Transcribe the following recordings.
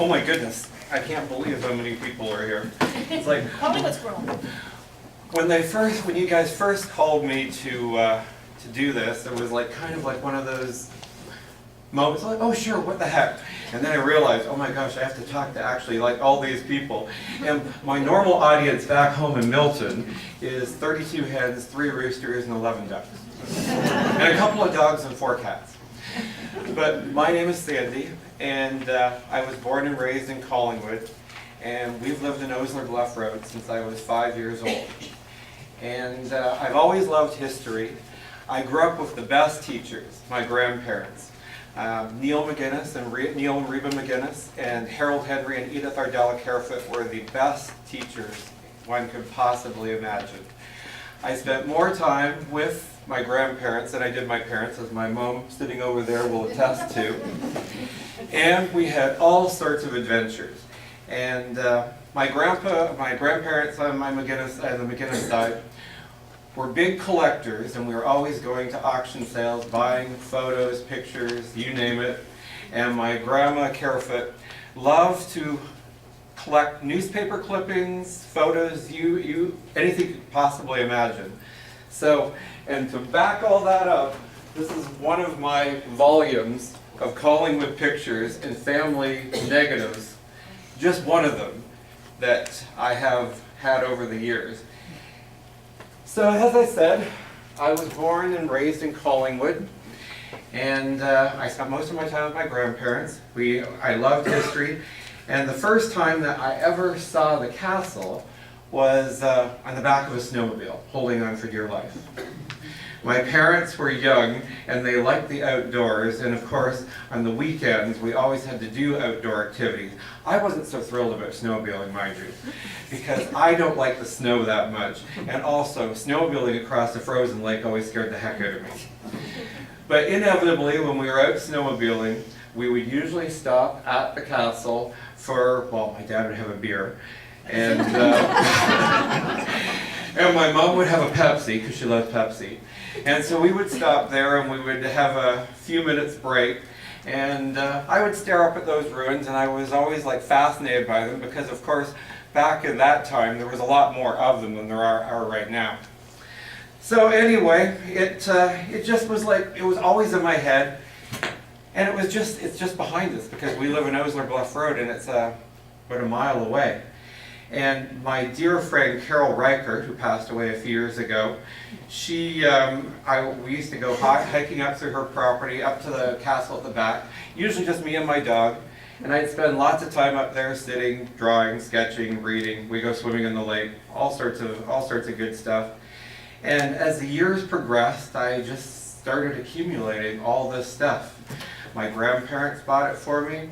Oh my goodness, I can't believe how many people are here. It's like, Collingwood's grown. when you guys first called me to do this, it was like kind of like one of those moments like, oh sure, what the heck? And then I realized, oh my gosh, I have to talk to actually like all these people. And my normal audience back home in Milton is 32 hens, 3 roosters, and 11 ducks. And a couple of dogs and 4 cats. But my name is Sandy, and I was born and raised in Collingwood, and we've lived in Osler Bluff Road since I was 5 years old. And I've always loved history. I grew up with the best teachers, my grandparents. Neil McInnes and Neil and Reba McInnes and Harold Henry and Edith Ardella Carefoot were the best teachers one could possibly imagine. I spent more time with my grandparents than I did my parents, as my mom sitting over there will attest to. And we had all sorts of adventures. And my grandparents on my McInnes and the McInnes side were big collectors, and we were always going to auction sales, buying photos, pictures, you name it. And my grandma Carefoot loved to collect newspaper clippings, photos, anything you could possibly imagine. So, and to back all that up, this is one of my volumes of Collingwood pictures and family negatives, just one of them that I have had over the years. So as I said, I was born and raised in Collingwood, and I spent most of my time with my grandparents. I loved history, and the first time that I ever saw the castle was on the back of a snowmobile, holding on for dear life. My parents were young, and they liked the outdoors, and of course, on the weekends, we always had to do outdoor activities. I wasn't so thrilled about snowmobiling, mind you, because I don't like the snow that much, and also, snowmobiling across the frozen lake always scared the heck out of me. But inevitably, when we were out snowmobiling, we would usually stop at the castle for, well, my dad would have a beer, and, and my mom would have a Pepsi, because she loved Pepsi. And so we would stop there and we would have a few minutes break, and I would stare up at those ruins, and I was always like fascinated by them because of course back in that time there was a lot more of them than there are right now. So anyway, it just was like, it was always in my head, and it's just behind us because we live in Osler Bluff Road, and it's about a mile away. And my dear friend Carol Reichert, who passed away a few years ago, we used to go hiking up through her property, up to the castle at the back, usually just me and my dog, and I'd spend lots of time up there sitting, drawing, sketching, reading. We go swimming in the lake, all sorts of good stuff. And as the years progressed, I just started accumulating all this stuff. My grandparents bought it for me.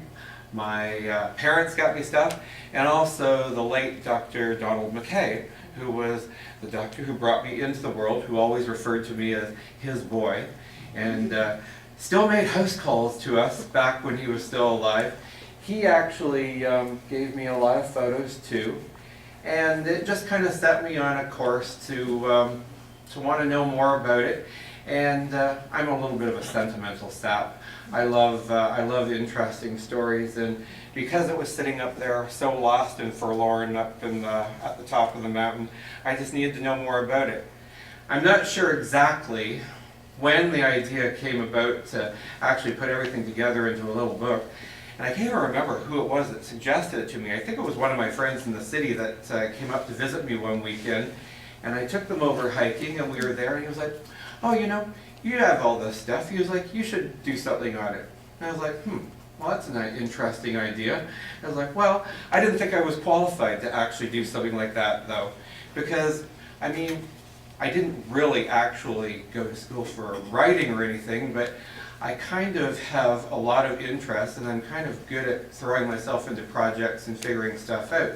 My parents got me stuff, and also the late Dr. Donald McKay, who was the doctor who brought me into the world, who always referred to me as his boy, and still made house calls to us back when he was still alive. He actually gave me a lot of photos too, and it just kind of set me on a course to want to know more about it. And I'm a little bit of a sentimental sap. I love interesting stories, and because it was sitting up there so lost and forlorn up at the top of the mountain, I just needed to know more about it. I'm not sure exactly when the idea came about to actually put everything together into a little book, and I can't even remember who it was that suggested it to me. I think it was one of my friends in the city that came up to visit me one weekend, and I took them over hiking, and we were there, and he was like, oh, you know, you have all this stuff. He was like, you should do something on it. And I was like, well, that's an interesting idea. I was like, well, I didn't think I was qualified to actually do something like that, though. Because, I mean, I didn't really actually go to school for writing or anything, but I kind of have a lot of interest, and I'm kind of good at throwing myself into projects and figuring stuff out.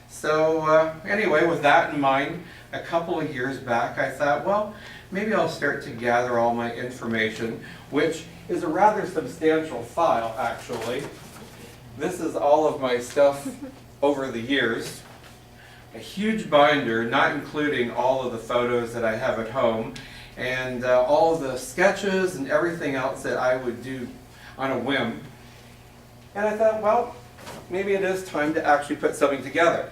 So anyway, with that in mind, a couple of years back, I thought, well, maybe I'll start to gather all my information, which is a rather substantial file, actually. This is all of my stuff over the years. A huge binder, not including all of the photos that I have at home, and all of the sketches and everything else that I would do on a whim. And I thought, well, maybe it is time to actually put something together.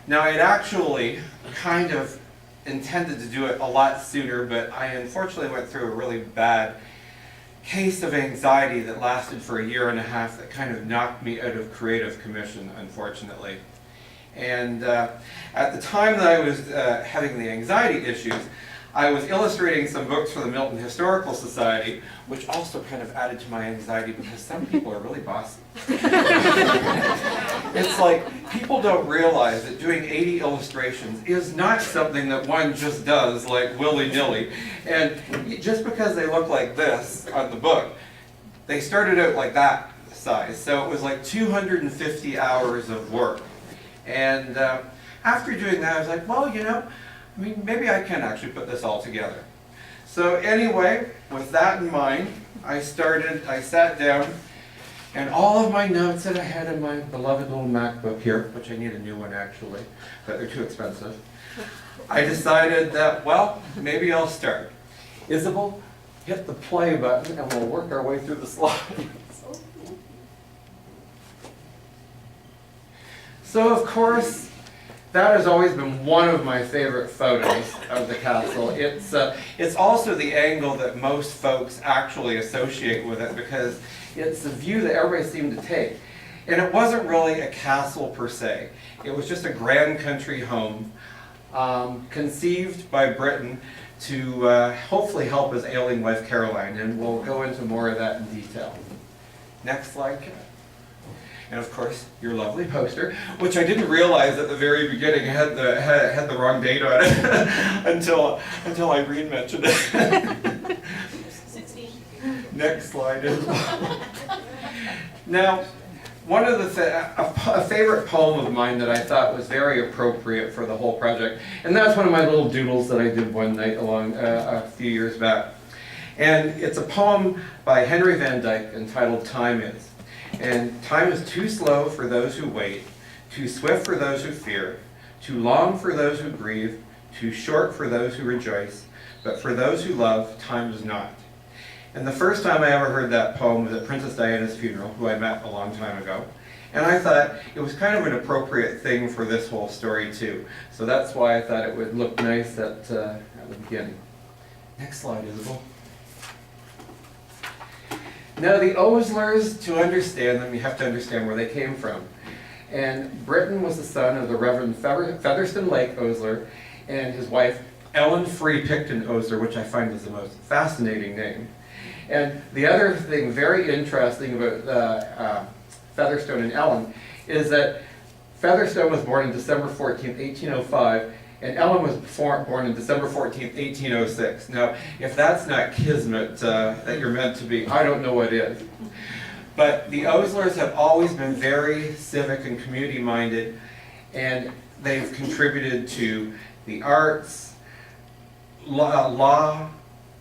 Now, I had actually kind of intended to do it a lot sooner, but I unfortunately went through a really bad case of anxiety that lasted for a year and a half that kind of knocked me out of creative commission, unfortunately. And at the time that I was having the anxiety issues, I was illustrating some books for the Milton Historical Society, which also kind of added to my anxiety because some people are really bossy. It's like, people don't realize that doing 80 illustrations is not something that one just does like willy-nilly. And just because they look like this on the book, they started out like that size. So it was like 250 hours of work. And after doing that, I was like, well, you know, I mean, maybe I can actually put this all together. So anyway, with that in mind, I sat down, and all of my notes that I had in my beloved little MacBook here, which I need a new one actually, but they're too expensive, I decided that, well, maybe I'll start. Isabel, hit the play button and we'll work our way through the slides. So of course, that has always been one of my favorite photos of the castle. It's also the angle that most folks actually associate with it because it's the view that everybody seemed to take. And it wasn't really a castle per se. It was just a grand country home conceived by Britain to hopefully help his ailing wife Caroline, and we'll go into more of that in detail. Next slide, Kat. And of course, your lovely poster, which I didn't realize at the very beginning had the wrong date on it until Irene mentioned it. 16. Next slide. Now, one of a favorite poem of mine that I thought was very appropriate for the whole project, and that's one of my little doodles that I did one night a few years back. And it's a poem by Henry Van Dyke entitled Time Is. And time is too slow for those who wait, too swift for those who fear, too long for those who grieve, too short for those who rejoice, but for those who love, time is not. And the first time I ever heard that poem was at Princess Diana's funeral, who I met a long time ago. And I thought it was kind of an appropriate thing for this whole story too. So that's why I thought it would look nice at the beginning. Next slide, Isabel. Now the Oslers, to understand them, you have to understand where they came from. And Britain was the son of the Reverend Featherston Lake Osler and his wife Ellen Free Picton Osler, which I find is the most fascinating name. And the other thing very interesting about Featherstone and Ellen is that Featherstone was born on December 14th, 1805, and Ellen was born on December 14th, 1806. Now, if that's not kismet that you're meant to be, I don't know what is. But the Oslers have always been very civic and community-minded, and they've contributed to the arts, law,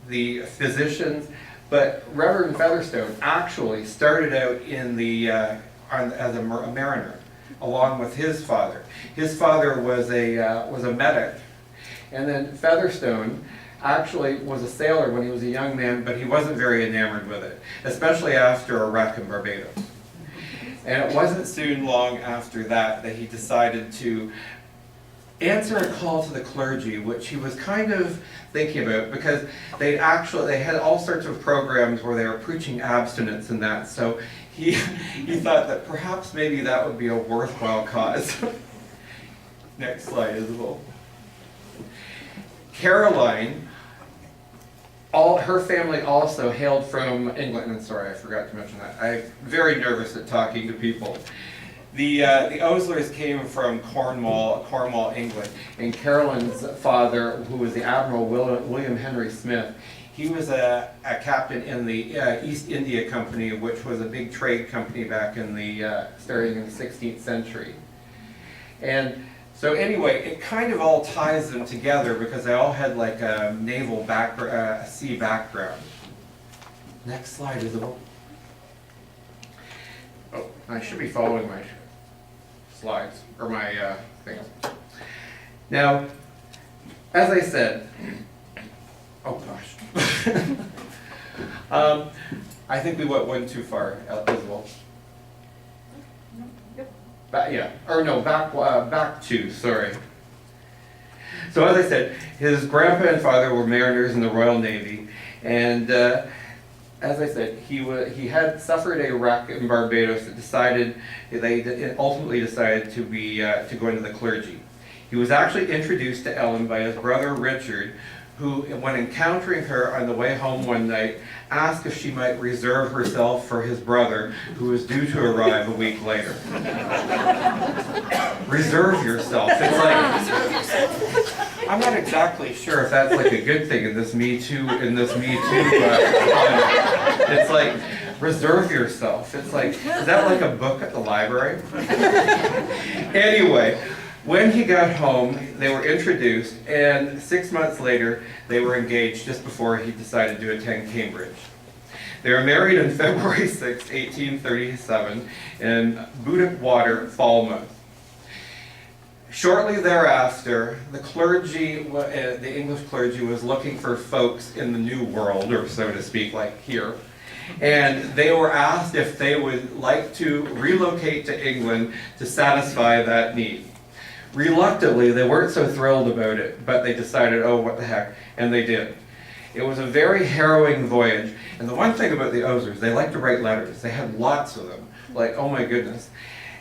the physicians. But Reverend Featherstone actually started out in the as a mariner, along with his father. His father was a medic, and then Featherstone actually was a sailor when he was a young man, but he wasn't very enamored with it, especially after a wreck in Barbados. And it wasn't soon long after that that he decided to answer a call to the clergy, which he was kind of thinking about, because they had all sorts of programs where they were preaching abstinence and that, so he thought that perhaps maybe that would be a worthwhile cause. Next slide, Isabel. Caroline, her family also hailed from England, and sorry, I forgot to mention that. I'm very nervous at talking to people. The Oslers came from Cornwall, England, and Caroline's father, who was the Admiral William Henry Smith, he was a captain in the East India Company, which was a big trade company back in starting in the 16th century. And so anyway, it kind of all ties them together because they all had like a naval background, sea background. Next slide, Isabel. Oh, I should be following my slides, or my things. Now, as I said, oh gosh. I think we went one too far, Isabel. back two, sorry. So as I said, his grandpa and father were mariners in the Royal Navy, and as I said, he had suffered a wreck in Barbados that they ultimately decided to go into the clergy. He was actually introduced to Ellen by his brother Richard, who, when encountering her on the way home one night, asked if she might reserve herself for his brother, who was due to arrive a week later. Reserve yourself. It's like, I'm not exactly sure if that's like a good thing in this Me Too, it's like, reserve yourself. It's like, is that like a book at the library? Anyway, when he got home, they were introduced, and 6 months later, they were engaged just before he decided to attend Cambridge. They were married on February 6, 1837, in Buddock Water, Falmouth. Shortly thereafter, the clergy, the English clergy, was looking for folks in the New World, or so to speak, like here. And they were asked if they would like to relocate to England to satisfy that need. Reluctantly, they weren't so thrilled about it, but they decided, oh, what the heck, and they did. It was a very harrowing voyage, and the one thing about the Oslers, they like to write letters. They had lots of them, like, oh my goodness.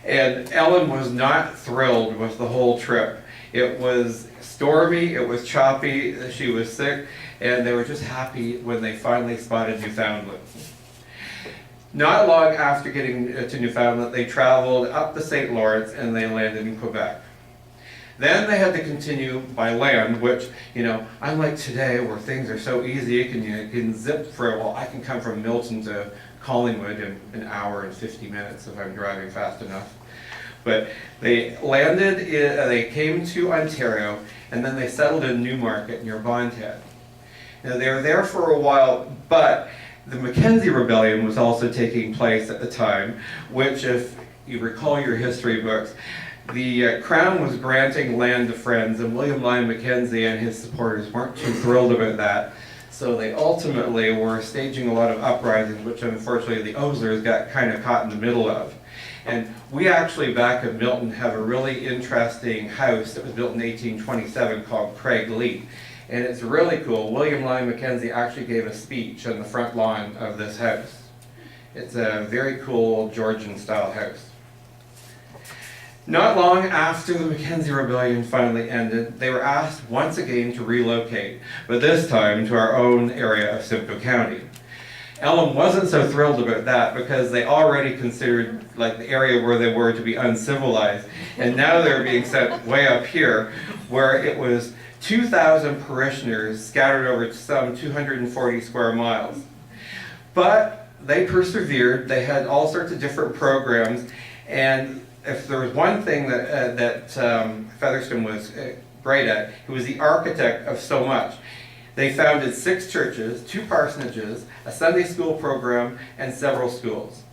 And Ellen was not thrilled with the whole trip. It was stormy, it was choppy, she was sick, and they were just happy when they finally spotted Newfoundland. Not long after getting to Newfoundland, they traveled up the St. Lawrence and they landed in Quebec. Then they had to continue by land, which, you know, unlike today where things are so easy, you can zip for, well, I can come from Milton to Collingwood in an hour and 50 minutes if I'm driving fast enough. But they landed, they came to Ontario, and then they settled in Newmarket near Bondhead. Now they were there for a while, but the McKenzie Rebellion was also taking place at the time, which, if you recall your history books, the Crown was granting land to friends, and William Lyon Mackenzie and his supporters weren't too thrilled about that. So they ultimately were staging a lot of uprisings, which unfortunately the Oslers got kind of caught in the middle of. And we actually, back at Milton, have a really interesting house that was built in 1827 called Craig Lee. And it's really cool. William Lyon Mackenzie actually gave a speech on the front lawn of this house. It's a very cool Georgian-style house. Not long after the Mackenzie Rebellion finally ended, they were asked once again to relocate, but this time to our own area of Simcoe County. Ellen wasn't so thrilled about that because they already considered like the area where they were to be uncivilized, and now they're being sent way up here where it was 2,000 parishioners scattered over some 240 square miles. But they persevered. They had all sorts of different programs, and if there was one thing that Featherston was great at, he was the architect of so much. They founded 6 churches, 2 parsonages, a Sunday school program, and several schools.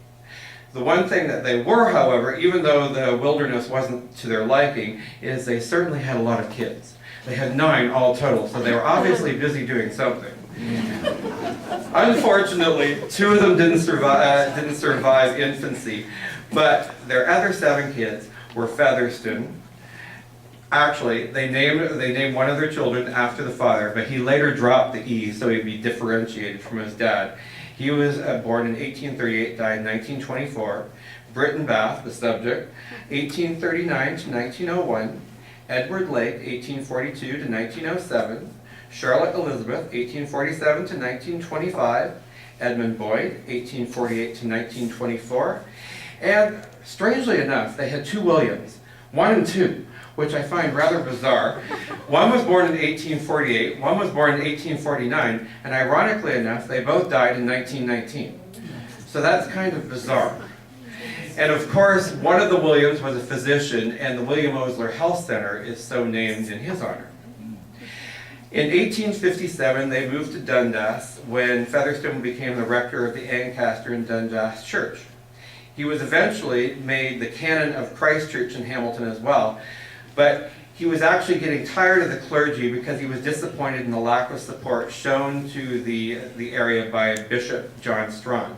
The one thing that they were, however, even though the wilderness wasn't to their liking, is they certainly had a lot of kids. They had 9 all total, so they were obviously busy doing something. Unfortunately, 2 of them didn't survive infancy, but their other 7 kids were Featherston. Actually, they named one of their children after the father, but he later dropped the E so he'd be differentiated from his dad. He was born in 1838, died in 1924. Britton Bath, the subject, 1839 to 1901. Edward Lake, 1842 to 1907. Charlotte Elizabeth, 1847 to 1925. Edmund Boyd, 1848 to 1924. And strangely enough, they had 2 Williams, 1 and 2, which I find rather bizarre. One was born in 1848, one was born in 1849, and ironically enough, they both died in 1919. So that's kind of bizarre. And of course, one of the Williams was a physician, and the William Osler Health Center is so named in his honor. In 1857, they moved to Dundas when Featherston became the rector of the Ancaster and Dundas Church. He was eventually made the canon of Christ Church in Hamilton as well, but he was actually getting tired of the clergy because he was disappointed in the lack of support shown to the area by Bishop John Strachan.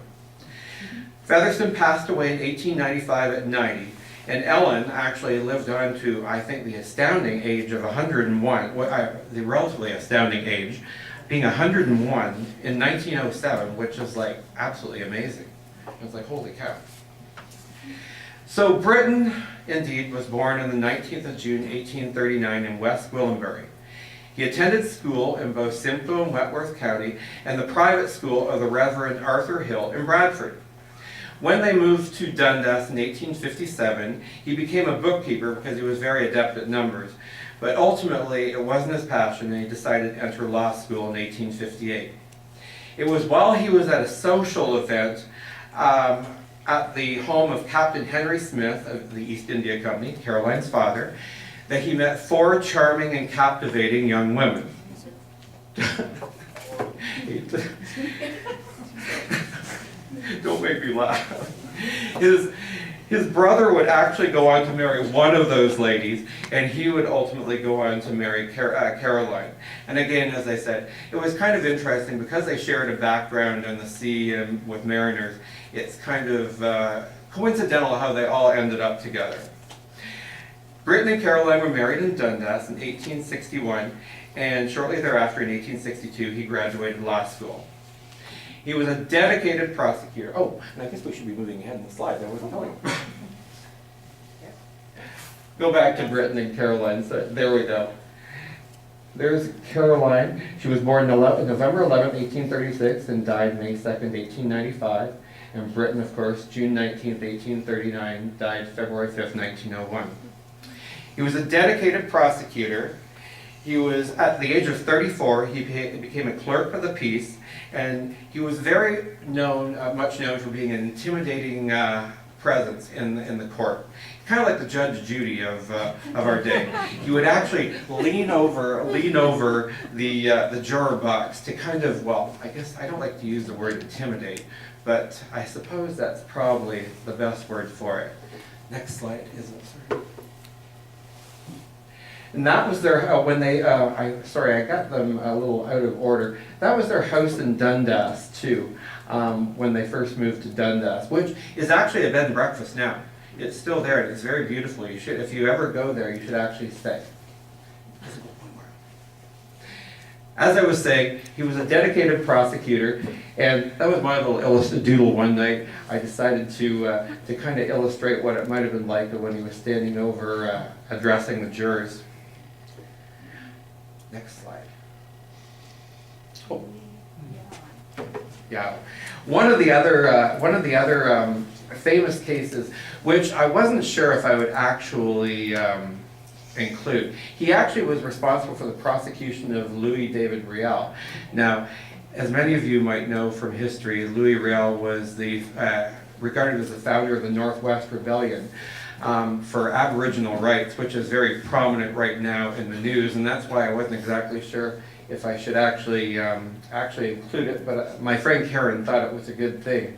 Featherston passed away in 1895 at 90, And Ellen actually lived on to, I think, the astounding age of 101, the relatively astounding age, being 101 in 1907, which is like absolutely amazing. It's like, holy cow. So Britton, indeed, was born on the 19th of June, 1839 in West Gwillimbury. He attended school in both Simcoe and Wentworth County and the private school of the Reverend Arthur Hill in Bradford. When they moved to Dundas in 1857, he became a bookkeeper because he was very adept at numbers. But ultimately, it wasn't his passion, and he decided to enter law school in 1858. It was while he was at a social event at the home of Captain Henry Smith of the East India Company, Caroline's father, that he met 4 charming and captivating young women. Don't make me laugh. His brother would actually go on to marry one of those ladies, and he would ultimately go on to marry Caroline. And again, as I said, it was kind of interesting because they shared a background on the sea and with mariners. It's kind of coincidental how they all ended up together. Britton and Caroline were married in Dundas in 1861, and shortly thereafter, in 1862, he graduated law school. He was a dedicated prosecutor. Oh, and I guess we should be moving ahead in the slides. I wasn't telling you. Go back to Britton and Caroline. So there we go. There's Caroline. She was born November 11th, 1836, and died May 2nd, 1895. And Britton, of course, June 19th, 1839, died February 5th, 1901. He was a dedicated prosecutor. He was, at the age of 34, he became a clerk of the peace, and he was very much known for being an intimidating presence in the court. Kind of like the Judge Judy of our day. He would actually lean over the juror box to kind of, well, I guess I don't like to use the word intimidate, but I suppose that's probably the best word for it. Next slide, isn't it, sir? And that was their, when they, I got them a little out of order. That was their house in Dundas, too, when they first moved to Dundas, which is actually a bed and breakfast now. It's still there, and it's very beautiful. You should, if you ever go there, you should actually stay. As I was saying, he was a dedicated prosecutor, and that was my little doodle one night. I decided to kind of illustrate what it might have been like when he was standing over addressing the jurors. Next slide. Oh. Yeah. One of the other famous cases, which I wasn't sure if I would actually include. He actually was responsible for the prosecution of Louis David Riel. Now, as many of you might know from history, Louis Riel was regarded as the founder of the Northwest Rebellion for Aboriginal rights, which is very prominent right now in the news, and that's why I wasn't exactly sure if I should actually include it, but my friend Karen thought it was a good thing.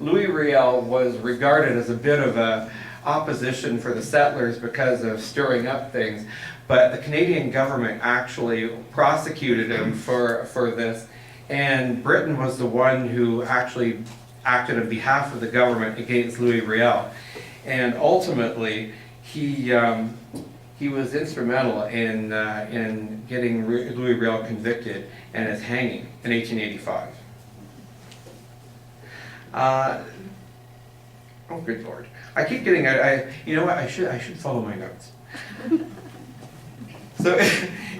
Louis Riel was regarded as a bit of a opposition for the settlers because of stirring up things, but the Canadian government actually prosecuted him for this, and Britain was the one who actually acted on behalf of the government against Louis Riel, and ultimately he was instrumental in getting Louis Riel convicted and his hanging in 1885. Oh, good Lord! I keep getting. You know what? I should follow my notes. So,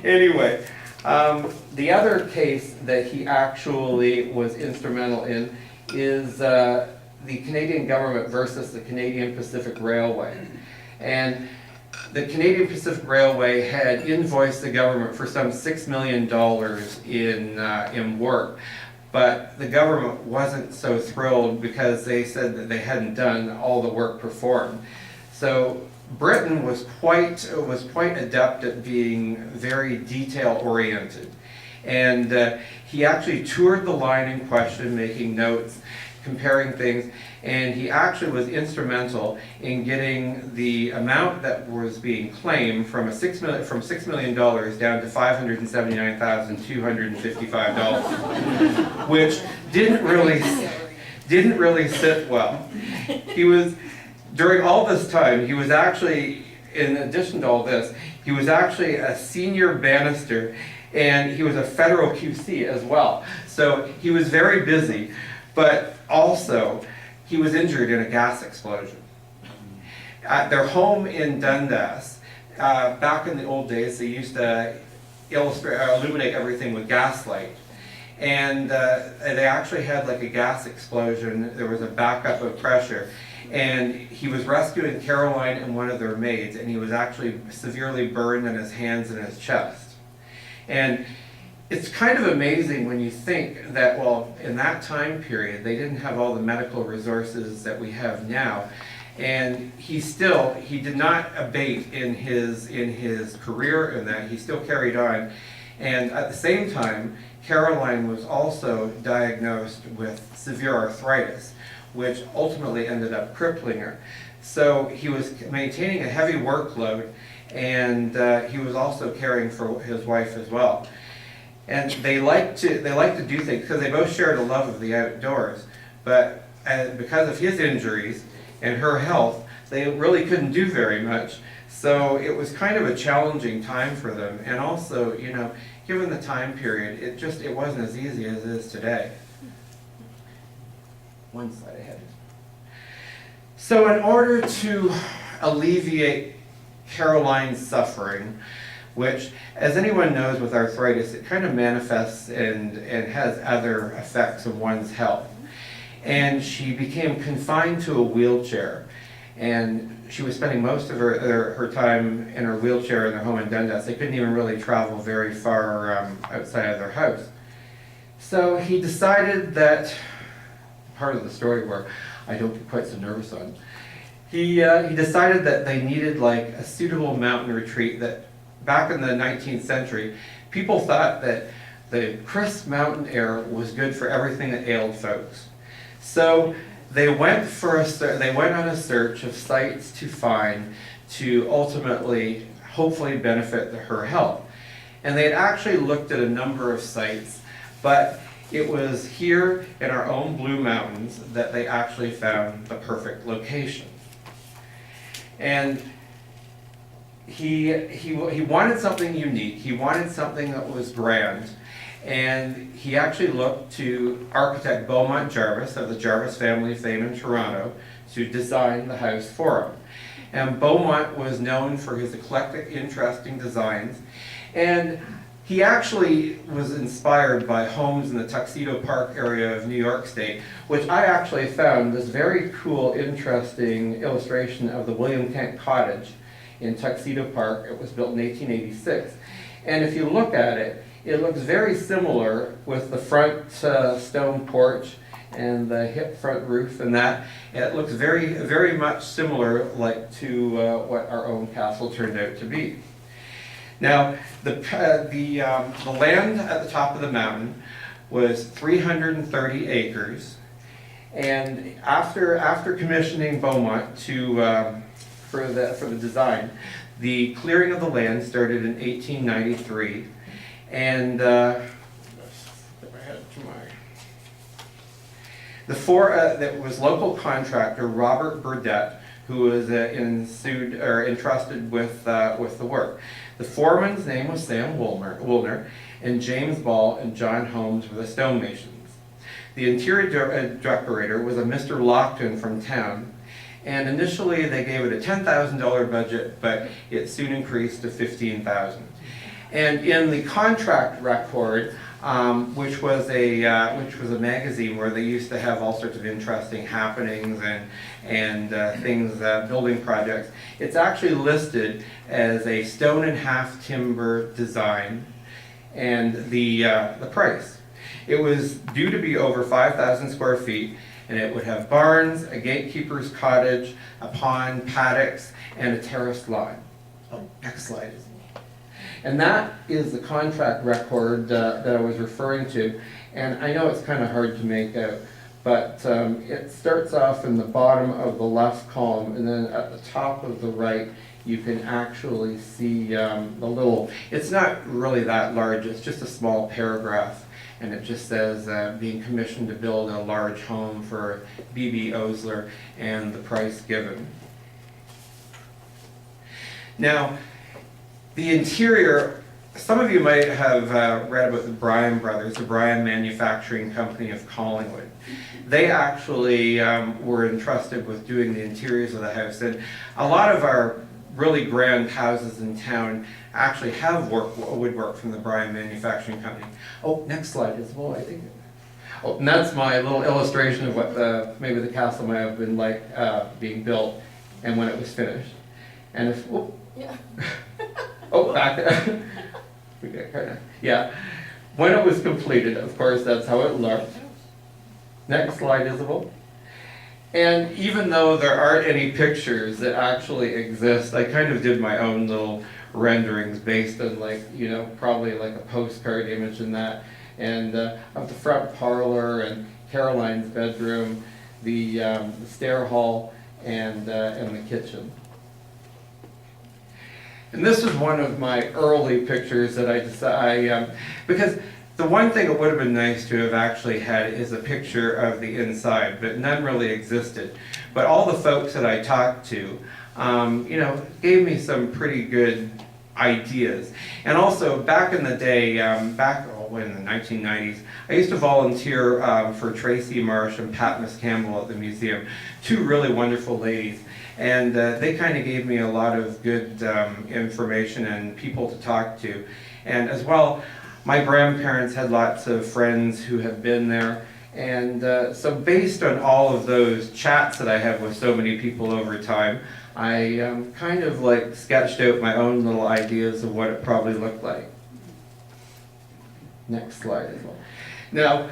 anyway, the other case that he actually was instrumental in is the Canadian government versus the Canadian Pacific Railway, and the Canadian Pacific Railway had invoiced the government for some $6 million in work. But the government wasn't so thrilled because they said that they hadn't done all the work performed. So Britain was quite adept at being very detail-oriented. And he actually toured the line in question, making notes, comparing things, and he actually was instrumental in getting the amount that was being claimed from $6 million down to $579,255, which didn't really sit well. during all this time, he was actually, in addition to all this, he was actually a senior banister, and he was a federal QC as well. So he was very busy, but also he was injured in a gas explosion. At their home in Dundas, back in the old days, they used to illuminate everything with gaslight. And they actually had like a gas explosion. There was a backup of pressure. And he was rescuing Caroline and one of their maids, and he was actually severely burned in his hands and his chest. And it's kind of amazing when you think that, well, in that time period, they didn't have all the medical resources that we have now. And he did not abate in his career, and that he still carried on. And at the same time, Caroline was also diagnosed with severe arthritis, which ultimately ended up crippling her. So he was maintaining a heavy workload, and he was also caring for his wife as well. And they like to do things because they both shared a love of the outdoors. But because of his injuries and her health, they really couldn't do very much. So it was kind of a challenging time for them. And also, you know, given the time period, it wasn't as easy as it is today. One slide ahead. So in order to alleviate Caroline's suffering, which, as anyone knows with arthritis, it kind of manifests and has other effects on one's health. And she became confined to a wheelchair. And she was spending most of her time in her wheelchair in their home in Dundas. They couldn't even really travel very far outside of their house. So he decided that, part of the story where I don't get quite so nervous on, he decided that they needed like a suitable mountain retreat. That back in the 19th century, people thought that the crisp mountain air was good for everything that ailed folks. So they went on a search of sites to find to ultimately, hopefully benefit her health. And they had actually looked at a number of sites, but it was here in our own Blue Mountains that they actually found the perfect location. And he wanted something unique. He wanted something that was grand. And he actually looked to architect Beaumont Jarvis of the Jarvis family of fame in Toronto to design the house for him. And Beaumont was known for his eclectic, interesting designs. And he actually was inspired by homes in the Tuxedo Park area of New York State, which I actually found this very cool, interesting illustration of the William Kent Cottage in Tuxedo Park. It was built in 1886. And if you look at it, it looks very similar with the front stone porch and the hip front roof and that. And it looks very, very much similar like to what our own castle turned out to be. Now, the land at the top of the mountain was 330 acres, and after commissioning Beaumont for the design, the clearing of the land started in 1893, and that was local contractor Robert Burdett who was entrusted with the work. The foreman's name was Sam Woolner, and James Ball and John Holmes were the stonemasons. The interior decorator was a Mr. Lockton from town, and initially they gave it a $10,000 budget, but it soon increased to $15,000. And in the contract record, which was a magazine where they used to have all sorts of interesting happenings and things, building projects. It's actually listed as a 1.5 timber design, and the price. It was due to be over 5,000 square feet, and it would have barns, a gatekeeper's cottage, a pond, paddocks, and a terraced lawn. Oh, next slide. And that is the contract record that I was referring to. And I know it's kind of hard to make out, but it starts off in the bottom of the left column, and then at the top of the right, you can actually see the little, it's not really that large, it's just a small paragraph. and it just says being commissioned to build a large home for B.B. Osler and the price given. Now, the interior, some of you might have read about the Bryan brothers, the Bryan Manufacturing Company of Collingwood. They actually were entrusted with doing the interiors of the house, and a lot of our really grand houses in town actually have woodwork from the Bryan Manufacturing Company. Oh, next slide is, well, I think. Oh, and that's my little illustration of what maybe the castle might have been like being built and when it was finished. And if, oh, Yeah. oh, back there. We got kind of, yeah. When it was completed, of course, that's how it looked. Next slide, Isabel. And even though there aren't any pictures that actually exist, I kind of did my own little renderings based on, like, you know, probably like a postcard image and that, and of the front parlor and Caroline's bedroom, the stair hall, and the kitchen. And this is one of my early pictures that I decided, because the one thing it would have been nice to have actually had is a picture of the inside, but none really existed. But all the folks that I talked to, you know, gave me some pretty good ideas. And also, back in the day, in the 1990s, I used to volunteer for Tracy Marsh and Pat Miss Campbell at the museum, two really wonderful ladies. And they kind of gave me a lot of good information and people to talk to. And as well, my grandparents had lots of friends who have been there. And so based on all of those chats that I have with so many people over time, I kind of like sketched out my own little ideas of what it probably looked like. Next slide as well. Now,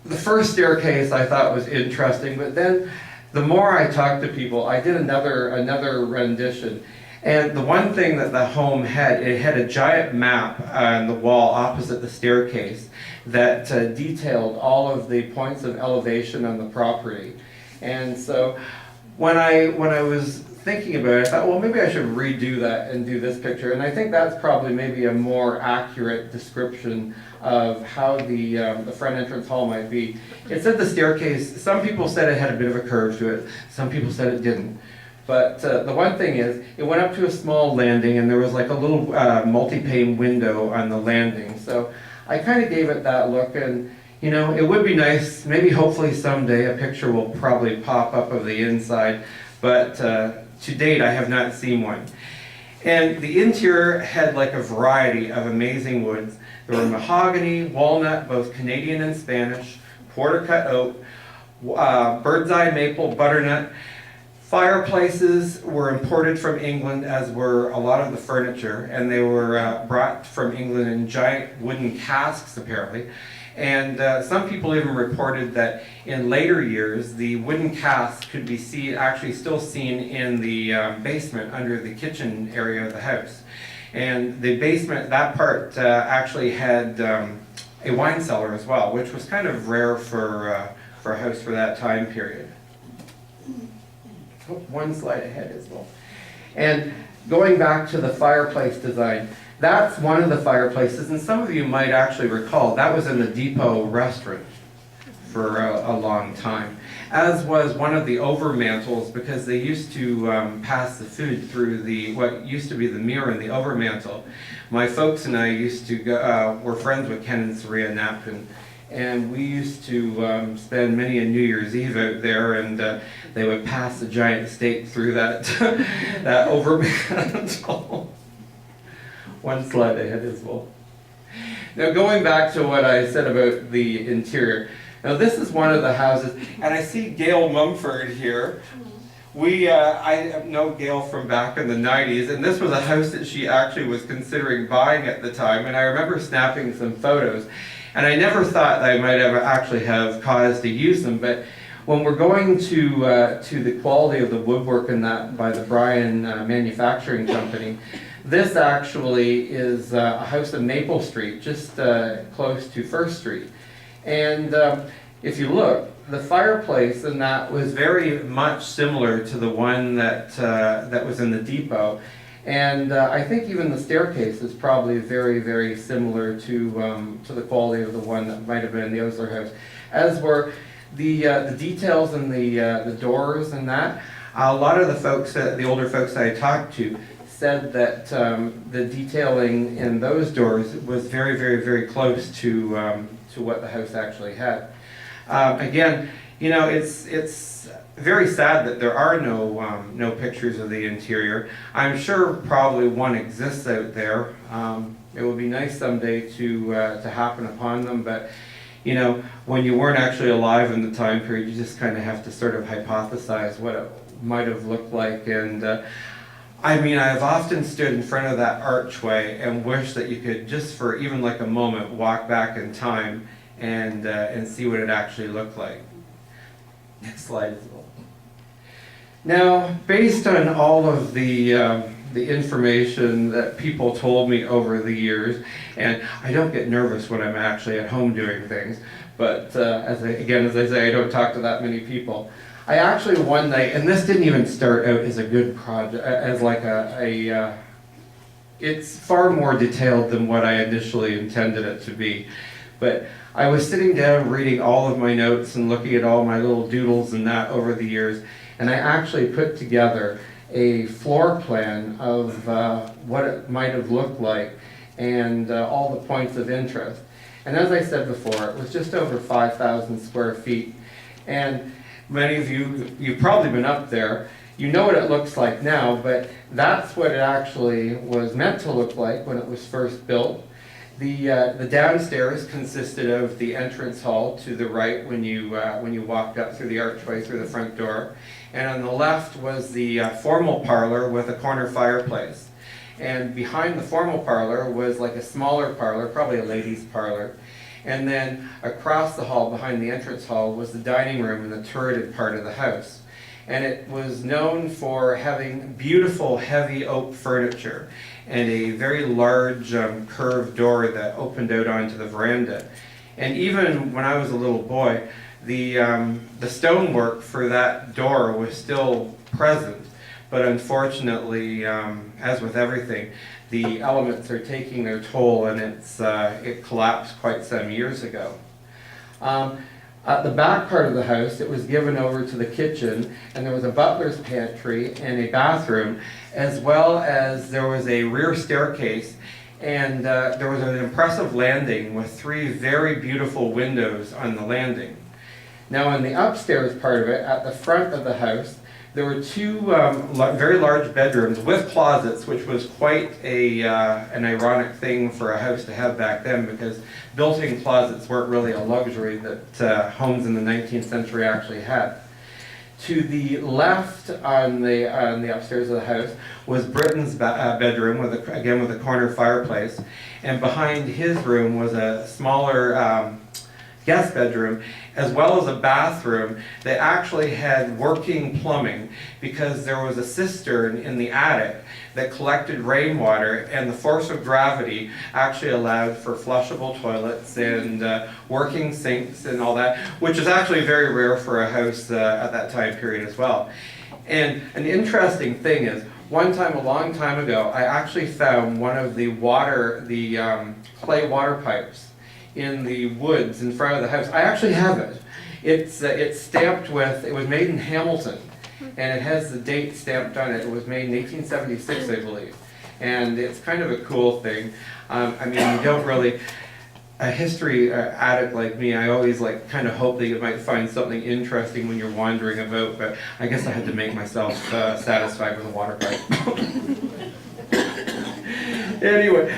the first staircase I thought was interesting, but then the more I talked to people, I did another rendition. And the one thing that the home had, it had a giant map on the wall opposite the staircase that detailed all of the points of elevation on the property. And so when I was thinking about it, I thought, well, maybe I should redo that and do this picture. And I think that's probably maybe a more accurate description of how the front entrance hall might be. It said the staircase, some people said it had a bit of a curve to it, some people said it didn't. But the one thing is, it went up to a small landing and there was like a little multi-pane window on the landing. So I kind of gave it that look, and you know, it would be nice, maybe hopefully someday a picture will probably pop up of the inside, but to date I have not seen one. And the interior had like a variety of amazing woods. There were mahogany, walnut, both Canadian and Spanish, porter cut oak, bird's eye maple, butternut. Fireplaces were imported from England, as were a lot of the furniture, and they were brought from England in giant wooden casks, apparently. And some people even reported that in later years, the wooden casks could be actually still seen in the basement under the kitchen area of the house. And the basement, that part actually had a wine cellar as well, which was kind of rare for a house for that time period. Oh, one slide ahead as well. And going back to the fireplace design, that's one of the fireplaces, and some of you might actually recall, that was in the Depot restaurant for a long time, as was one of the overmantels, because they used to pass the food through what used to be the mirror in the overmantel. My folks and I used to go, were friends with Ken and Saria Napkin, and we used to spend many a New Year's Eve out there, and they would pass a giant steak through that that overmantel. One slide ahead as well. Now going back to what I said about the interior. Now this is one of the houses, and I see Gail Mumford here. I know Gail from back in the 90s, and this was a house that she actually was considering buying at the time, and I remember snapping some photos. And I never thought that I might ever actually have cause to use them, but when we're going to the quality of the woodwork in that by the Bryan Manufacturing Company, this actually is a house in Maple Street, just close to First Street. And if you look, the fireplace in that was very much similar to the one that was in the Depot. And I think even the staircase is probably very, very similar to the quality of the one that might have been in the Osler house, as were the details in the doors and that. A lot of the folks, the older folks I talked to, said that the detailing in those doors was very, very, very close to what the house actually had. Again, you know, it's very sad that there are no pictures of the interior. I'm sure probably one exists out there. It would be nice someday to happen upon them, but you know, when you weren't actually alive in the time period, you just kind of have to sort of hypothesize what it might have looked like. And I mean, I've often stood in front of that archway and wished that you could, just for even like a moment, walk back in time and see what it actually looked like. Next slide as well. Now, based on all of the information that people told me over the years, and I don't get nervous when I'm actually at home doing things, but as I say, I don't talk to that many people. I actually one night, and this didn't even start out as a good project, as like it's far more detailed than what I initially intended it to be, but I was sitting down reading all of my notes and looking at all my little doodles and that over the years, and I actually put together a floor plan of what it might have looked like and all the points of interest. And as I said before, it was just over 5,000 square feet. And many of you, you've probably been up there, you know what it looks like now, but that's what it actually was meant to look like when it was first built. The downstairs consisted of the entrance hall to the right when you walked up through the archway through the front door, and on the left was the formal parlor with a corner fireplace. And behind the formal parlor was like a smaller parlor, probably a ladies' parlor. And then across the hall, behind the entrance hall, was the dining room and the turreted part of the house. And it was known for having beautiful, heavy oak furniture and a very large curved door that opened out onto the veranda. And even when I was a little boy, the stonework for that door was still present, but unfortunately, as with everything, the elements are taking their toll, and it collapsed quite some years ago. At the back part of the house, it was given over to the kitchen, and there was a butler's pantry and a bathroom, as well as there was a rear staircase, and there was an impressive landing with 3 very beautiful windows on the landing. Now, in the upstairs part of it, at the front of the house, there were 2 very large bedrooms with closets, which was quite an ironic thing for a house to have back then, because built-in closets weren't really a luxury that homes in the 19th century actually had. To the left on the upstairs of the house was Britton's bedroom, again with a corner fireplace, and behind his room was a smaller guest bedroom, as well as a bathroom that actually had working plumbing, because there was a cistern in the attic that collected rainwater, and the force of gravity actually allowed for flushable toilets and working sinks and all that, which is actually very rare for a house at that time period as well. And an interesting thing is, one time, a long time ago, I actually found one of the clay water pipes in the woods in front of the house. I actually have it. It's stamped with, it was made in Hamilton, and it has the date stamped on it. It was made in 1876, I believe. And it's kind of a cool thing. I mean, you don't really, a history addict like me, I always like kind of hope that you might find something interesting when you're wandering about, but I guess I had to make myself satisfied with a water pipe. Anyway,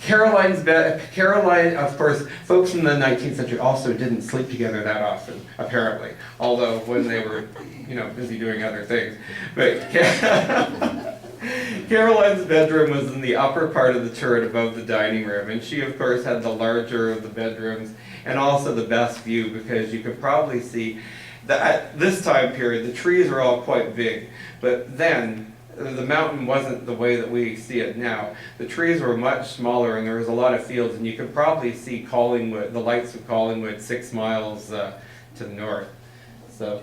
Caroline, of course, folks in the 19th century also didn't sleep together that often, apparently, although when they were, you know, busy doing other things. But Caroline's bedroom was in the upper part of the turret above the dining room, and she, of course, had the larger of the bedrooms and also the best view, because you could probably see that at this time period, the trees are all quite big, but then the mountain wasn't the way that we see it now. The trees were much smaller, and there was a lot of fields, and you could probably see Collingwood, the lights of Collingwood, 6 miles to the north. So,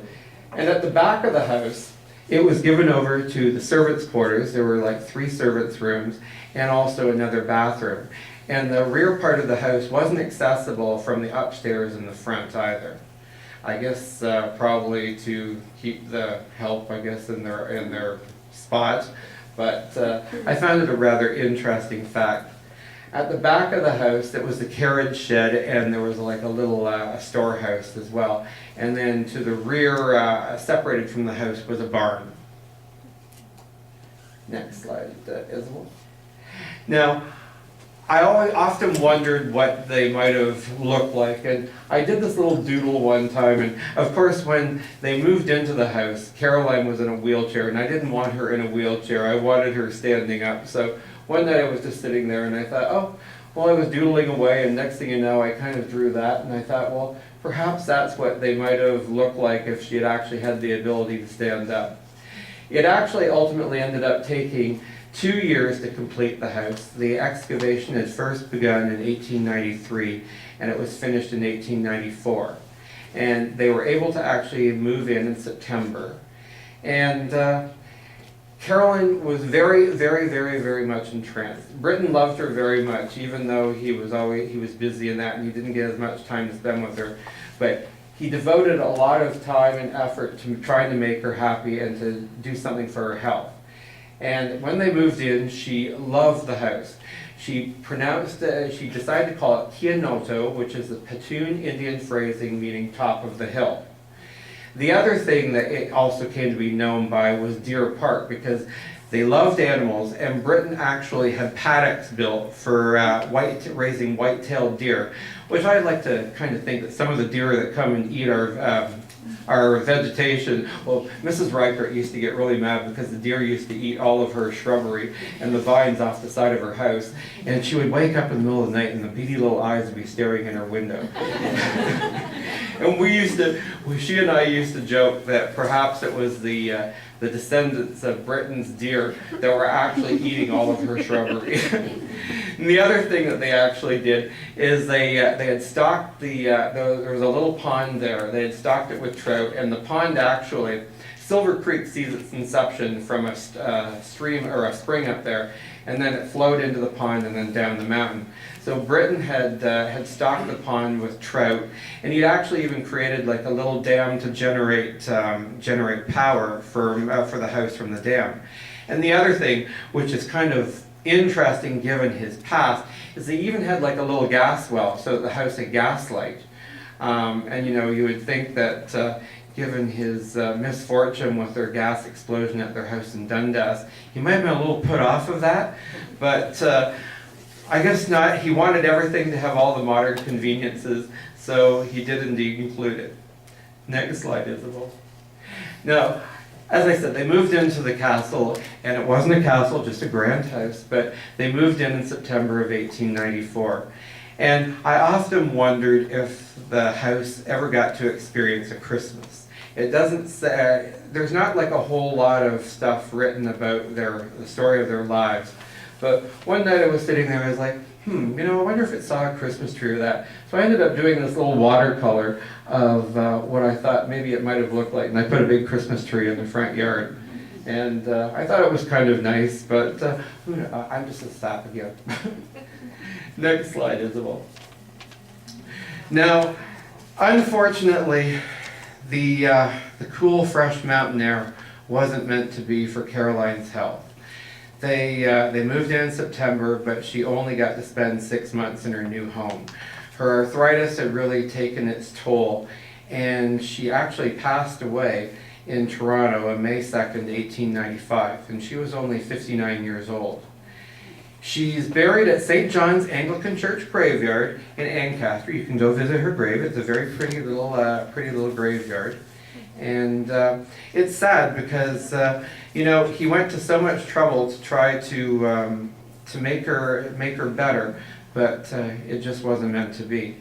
and at the back of the house, It was given over to the servants' quarters. There were like 3 servants' rooms and also another bathroom. And the rear part of the house wasn't accessible from the upstairs and the front either. I guess probably to keep the help, I guess, in their spot. But I found it a rather interesting fact. At the back of the house, there was the carriage shed, and there was like a little storehouse as well. And then to the rear, separated from the house, was a barn. Next slide, Isabel. Now, I often wondered what they might have looked like, and I did this little doodle one time, and of course when they moved into the house, Caroline was in a wheelchair, and I didn't want her in a wheelchair, I wanted her standing up. So one night I was just sitting there and I thought, oh, well, I was doodling away, and next thing you know, I kind of drew that, and I thought, well, perhaps that's what they might have looked like if she had actually had the ability to stand up. It actually ultimately ended up taking 2 years to complete the house. The excavation had first begun in 1893, and it was finished in 1894. And they were able to actually move in September. And Caroline was very, very, very, very much entranced. Britton loved her very much, even though he was busy in that and he didn't get as much time to spend with her. But he devoted a lot of time and effort to trying to make her happy and to do something for her health. And when they moved in, she loved the house. She decided to call it Kianoto, which is a Petun Indian phrasing meaning top of the hill. The other thing that it also came to be known by was Deer Park, because they loved animals, and Britain actually had paddocks built for raising white-tailed deer, which I'd like to kind of think that some of the deer that come and eat our vegetation, well, Mrs. Reichert used to get really mad because the deer used to eat all of her shrubbery and the vines off the side of her house, and she would wake up in the middle of the night and the beady little eyes would be staring in her window. And she and I used to joke that perhaps it was the descendants of Britain's deer that were actually eating all of her shrubbery. And the other thing that they actually did is they had stocked there was a little pond there. They had stocked it with trout, and the pond actually, Silver Creek sees its inception from a stream or a spring up there, and then it flowed into the pond and then down the mountain. So Britain had stocked the pond with trout, and he'd actually even created like a little dam to generate power for the house from the dam. And the other thing, which is kind of interesting given his past, is they even had like a little gas well so that the house had gas light. And you know, you would think that given his misfortune with their gas explosion at their house in Dundas, he might have been a little put off of that, but I guess not. He wanted everything to have all the modern conveniences, so he did indeed include it. Next slide, Isabel. Now, as I said, they moved into the castle, and it wasn't a castle, just a grand house, but they moved in September of 1894. And I often wondered if the house ever got to experience a Christmas. It doesn't say, there's not like a whole lot of stuff written about the story of their lives. But one night I was sitting there and I was like, you know, I wonder if it saw a Christmas tree or that. So I ended up doing this little watercolor of what I thought maybe it might have looked like. And I put a big Christmas tree in the front yard. And I thought it was kind of nice, but I'm just a sap again. Next slide, Isabel. Now, unfortunately, the cool, fresh mountain air wasn't meant to be for Caroline's health. They moved in September, but she only got to spend 6 months in her new home. Her arthritis had really taken its toll, and she actually passed away in Toronto on May 2nd, 1895, and she was only 59 years old. She's buried at St. John's Anglican Church graveyard in Ancaster. You can go visit her grave. It's a very pretty little graveyard. And it's sad because you know, he went to so much trouble to try to make her better, but it just wasn't meant to be.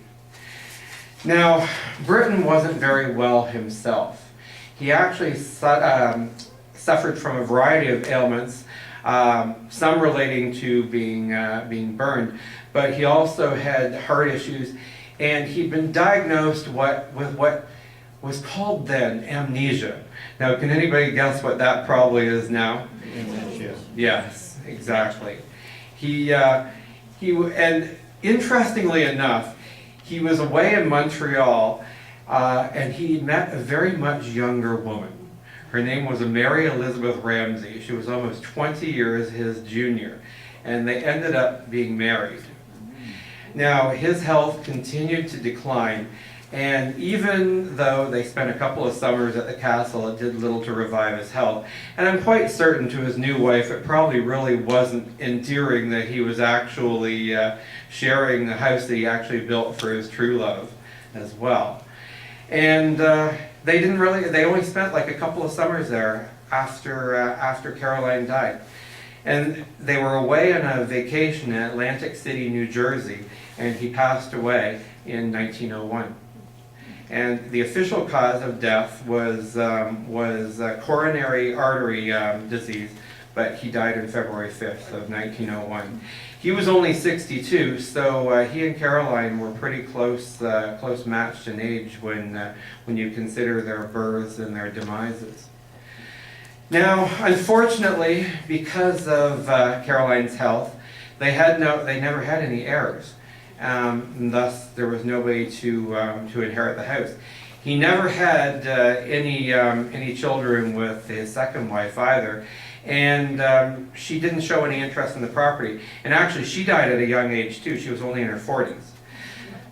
Now, Britton wasn't very well himself. He actually suffered from a variety of ailments, some relating to being burned, but he also had heart issues, and he'd been diagnosed with what was called then amnesia. Now, can anybody guess what that probably is now? Yes, exactly. And interestingly enough, he was away in Montreal, and he met a very much younger woman. Her name was Mary Elizabeth Ramsey. She was almost 20 years his junior, and they ended up being married. Now, his health continued to decline, and even though they spent a couple of summers at the castle, it did little to revive his health. And I'm quite certain to his new wife, it probably really wasn't endearing that he was actually sharing the house that he actually built for his true love as well. And they only spent like a couple of summers there after Caroline died. And they were away on a vacation in Atlantic City, New Jersey, and he passed away in 1901. And the official cause of death was coronary artery disease, but he died on February 5th of 1901. He was only 62, so he and Caroline were pretty close matched in age when you consider their births and their demises. Now, unfortunately, because of Caroline's health, they never had any heirs. And thus, there was nobody to inherit the house. He never had any children with his second wife either, and she didn't show any interest in the property. And actually, she died at a young age too. She was only in her 40s.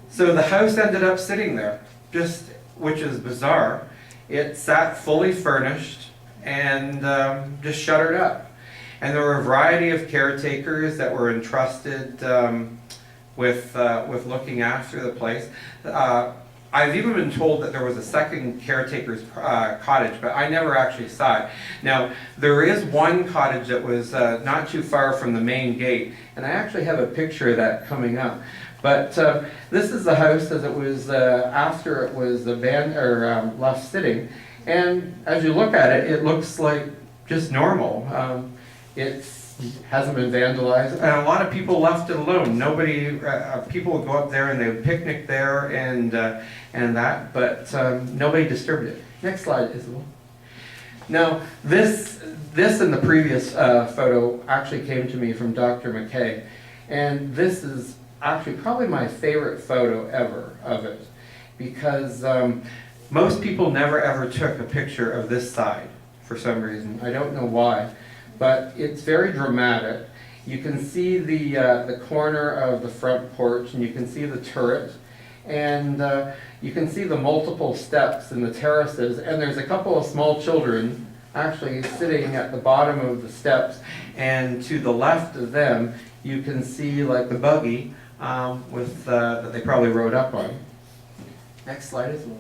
So the house ended up sitting there, which is bizarre. It sat fully furnished and just shuttered up. And there were a variety of caretakers that were entrusted with looking after the place. I've even been told that there was a second caretaker's cottage, but I never actually saw it. Now, there is one cottage that was not too far from the main gate, and I actually have a picture of that coming up. But this is the house as it was after it was abandoned or left sitting, and as you look at it, it looks like just normal. It hasn't been vandalized, and a lot of people left it alone. Nobody, people would go up there and they would picnic there and that, but nobody disturbed it. Next slide, Isabel. Now, this and the previous photo actually came to me from Dr. McKay, and this is actually probably my favorite photo ever of it, because most people never ever took a picture of this side for some reason. I don't know why. But it's very dramatic. You can see the corner of the front porch, and you can see the turret, and you can see the multiple steps and the terraces, and there's a couple of small children actually sitting at the bottom of the steps, and to the left of them you can see like the buggy that they probably rode up on. Next slide as well.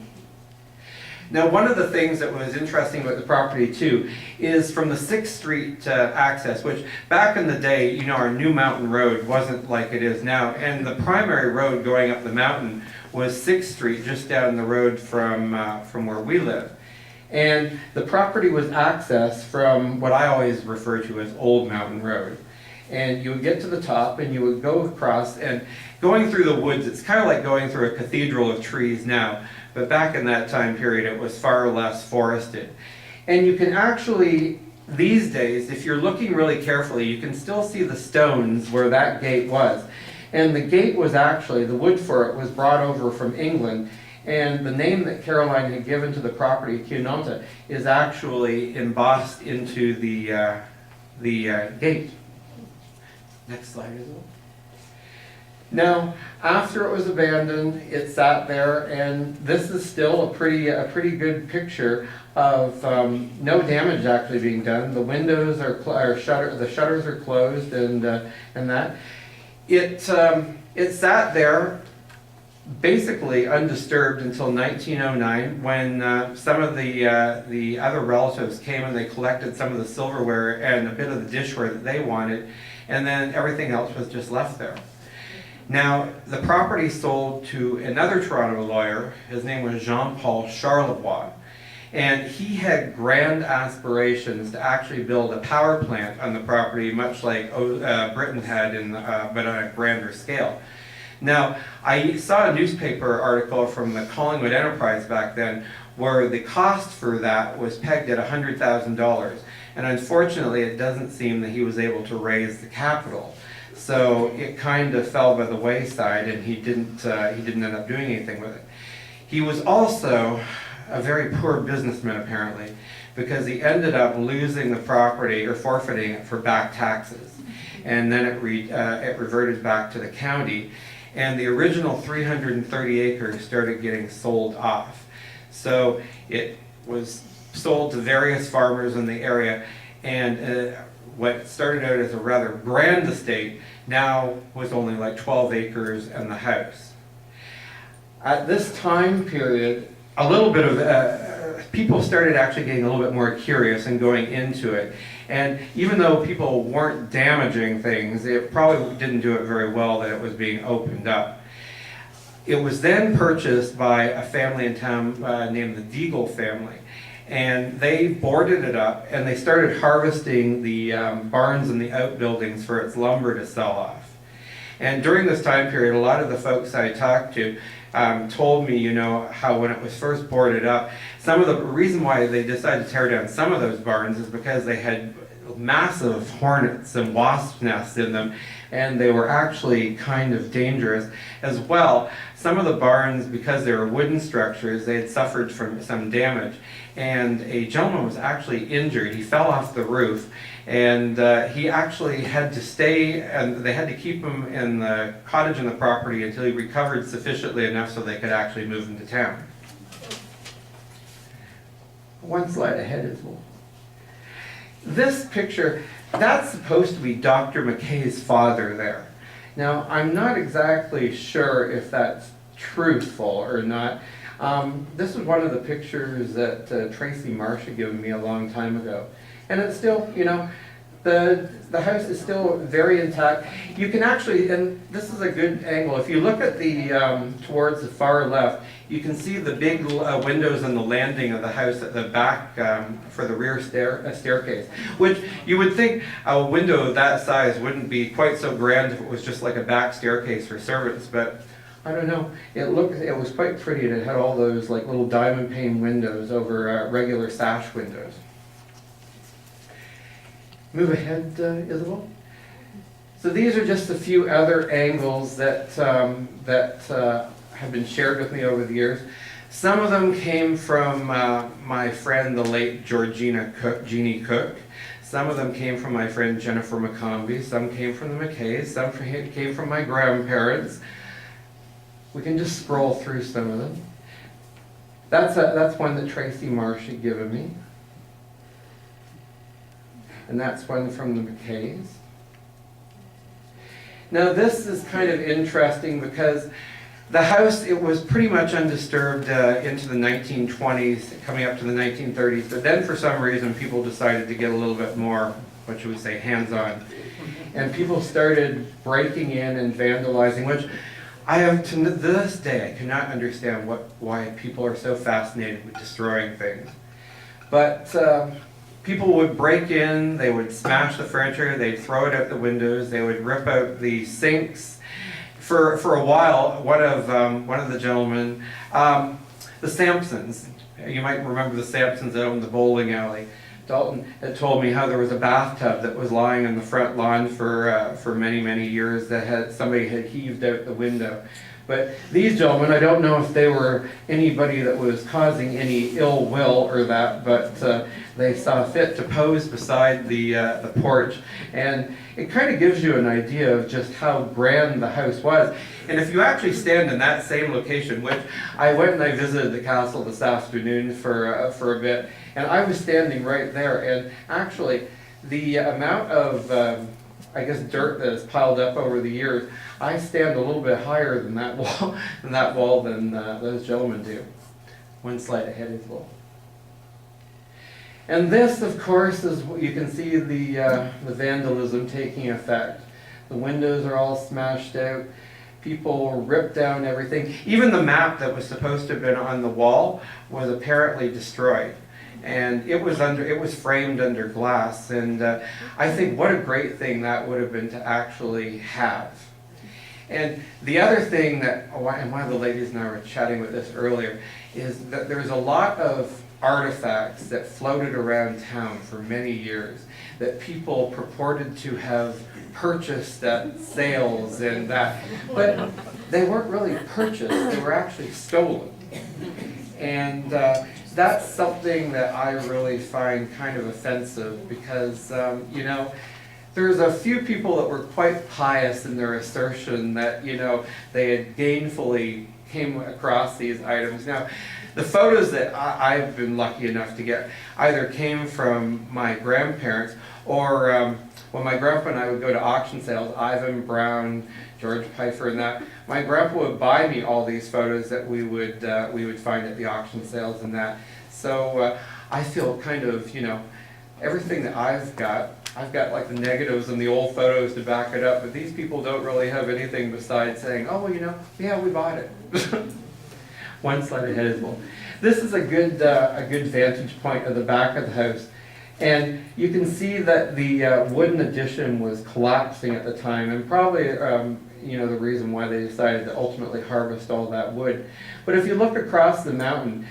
Now, one of the things that was interesting about the property too is from the 6th Street access, which back in the day, our New Mountain Road wasn't like it is now, and the primary road going up the mountain was 6th Street, just down the road from where we live. And the property was accessed from what I always refer to as Old Mountain Road. And you would get to the top and you would go across, and going through the woods, it's kind of like going through a cathedral of trees now. But back in that time period, it was far less forested. And you can actually, these days, if you're looking really carefully, you can still see the stones where that gate was. And the gate was actually, the wood for it was brought over from England. And the name that Caroline had given to the property, Cunonta, is actually embossed into the gate. Next slide, Isabel. Now, after it was abandoned, it sat there, and this is still a pretty good picture of no damage actually being done. The windows are the shutters are closed, and that it sat there basically undisturbed until 1909, when some of the other relatives came and they collected some of the silverware and a bit of the dishware that they wanted, and then everything else was just left there. Now, the property sold to another Toronto lawyer. His name was Jean-Paul Charlevoix, and he had grand aspirations to actually build a power plant on the property, much like Britain had, but on a grander scale. Now, I saw a newspaper article from the Collingwood Enterprise back then where the cost for that was pegged at $100,000. And unfortunately, it doesn't seem that he was able to raise the capital. So it kind of fell by the wayside, and he didn't end up doing anything with it. He was also a very poor businessman, apparently, because he ended up losing the property or forfeiting it for back taxes. And then it reverted back to the county, and the original 330 acres started getting sold off. So it was sold to various farmers in the area, and what started out as a rather grand estate now was only like 12 acres and the house. At this time period, a little bit of people started actually getting a little bit more curious and going into it. And even though people weren't damaging things, it probably didn't do it very well that it was being opened up. It was then purchased by a family in town named the Deagle family. And they boarded it up, and they started harvesting the barns and the outbuildings for its lumber to sell off. And during this time period, a lot of the folks I talked to told me, you know, how when it was first boarded up, some of the reason why they decided to tear down some of those barns is because they had massive hornets and wasp nests in them, and they were actually kind of dangerous as well. Some of the barns, because they were wooden structures, they had suffered from some damage, and a gentleman was actually injured. He fell off the roof, and he actually had to stay, and they had to keep him in the cottage and the property until he recovered sufficiently enough so they could actually move him to town. One slide ahead is well. This picture, that's supposed to be Dr. McKay's father there. Now, I'm not exactly sure if that's truthful or not. This is one of the pictures that Tracy Marsh had given me a long time ago. And it's still, you know, the house is still very intact. You can actually, and this is a good angle, if you look at the, towards the far left, you can see the big windows on the landing of the house at the back for the rear staircase, which you would think a window of that size wouldn't be quite so grand if it was just like a back staircase for servants, but I don't know, it was quite pretty, and it had all those like little diamond pane windows over regular sash windows. Move ahead, Isabel. So these are just a few other angles that have been shared with me over the years. Some of them came from my friend, the late Jeannie Cook. Some of them came from my friend Jennifer McCombie. Some came from the McKays. Some came from my grandparents. We can just scroll through some of them. That's one that Tracy Marsh had given me. And that's one from the McKays. Now this is kind of interesting because the house, it was pretty much undisturbed into the 1920s, coming up to the 1930s, but then for some reason people decided to get a little bit more, what should we say, hands-on. And people started breaking in and vandalizing, which I have, to this day, I cannot understand why people are so fascinated with destroying things. But people would break in, they would smash the furniture, they'd throw it out the windows, they would rip out the sinks. For a while, one of the gentlemen, the Sampsons, you might remember the Sampsons out in the bowling alley. Dalton had told me how there was a bathtub that was lying on the front lawn for many, many years that somebody had heaved out the window. But these gentlemen, I don't know if they were anybody that was causing any ill will or that, but they saw fit to pose beside the porch. And it kind of gives you an idea of just how grand the house was. And if you actually stand in that same location, which I went and I visited the castle this afternoon for a bit, and I was standing right there, and actually the amount of I guess dirt that has piled up over the years, I stand a little bit higher than that wall than those gentlemen do. One slide ahead as well. And this, of course, is you can see the vandalism taking effect. The windows are all smashed out. People ripped down everything. Even the map that was supposed to have been on the wall was apparently destroyed. And it was framed under glass, and I think what a great thing that would have been to actually have. And the other thing that, and one of the ladies and I were chatting with this earlier, is that there's a lot of artifacts that floated around town for many years that people purported to have purchased at sales and that, but they weren't really purchased, they were actually stolen. And that's something that I really find kind of offensive because, you know, there's a few people that were quite pious in their assertion that, you know, they had gainfully came across these items. Now, the photos that I've been lucky enough to get either came from my grandparents or when my grandpa and I would go to auction sales, Ivan Brown, George Pfeiffer and that, my grandpa would buy me all these photos that we would find at the auction sales and that. So I feel kind of, you know, everything that I've got like the negatives and the old photos to back it up, but these people don't really have anything besides saying, oh, well, you know, yeah, we bought it. One slide ahead as well. This is a good vantage point of the back of the house. And you can see that the wooden addition was collapsing at the time, and probably you know, the reason why they decided to ultimately harvest all that wood. But if you look across the mountain,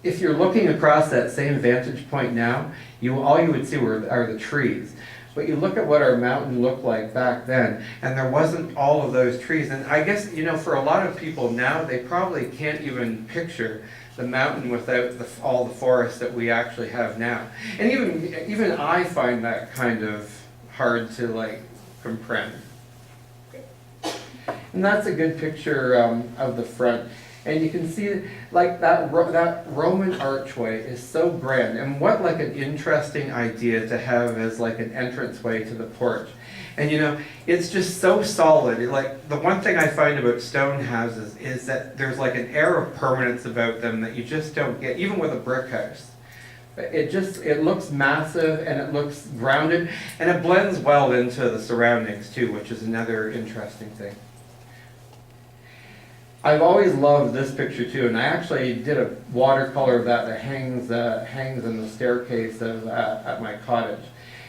if you're looking across that same vantage point now, all you would see are the trees. But you look at what our mountain looked like back then, and there wasn't all of those trees. And I guess, you know, for a lot of people now, they probably can't even picture the mountain without all the forests that we actually have now. And even I find that kind of hard to like comprehend. And that's a good picture of the front. And you can see like that Roman archway is so grand, and what like an interesting idea to have as like an entranceway to the porch. And you know, it's just so solid. Like the one thing I find about stone houses is that there's like an air of permanence about them that you just don't get, even with a brick house. It looks massive and it looks grounded, and it blends well into the surroundings too, which is another interesting thing. I've always loved this picture too, and I actually did a watercolor of that hangs in the staircase at my cottage.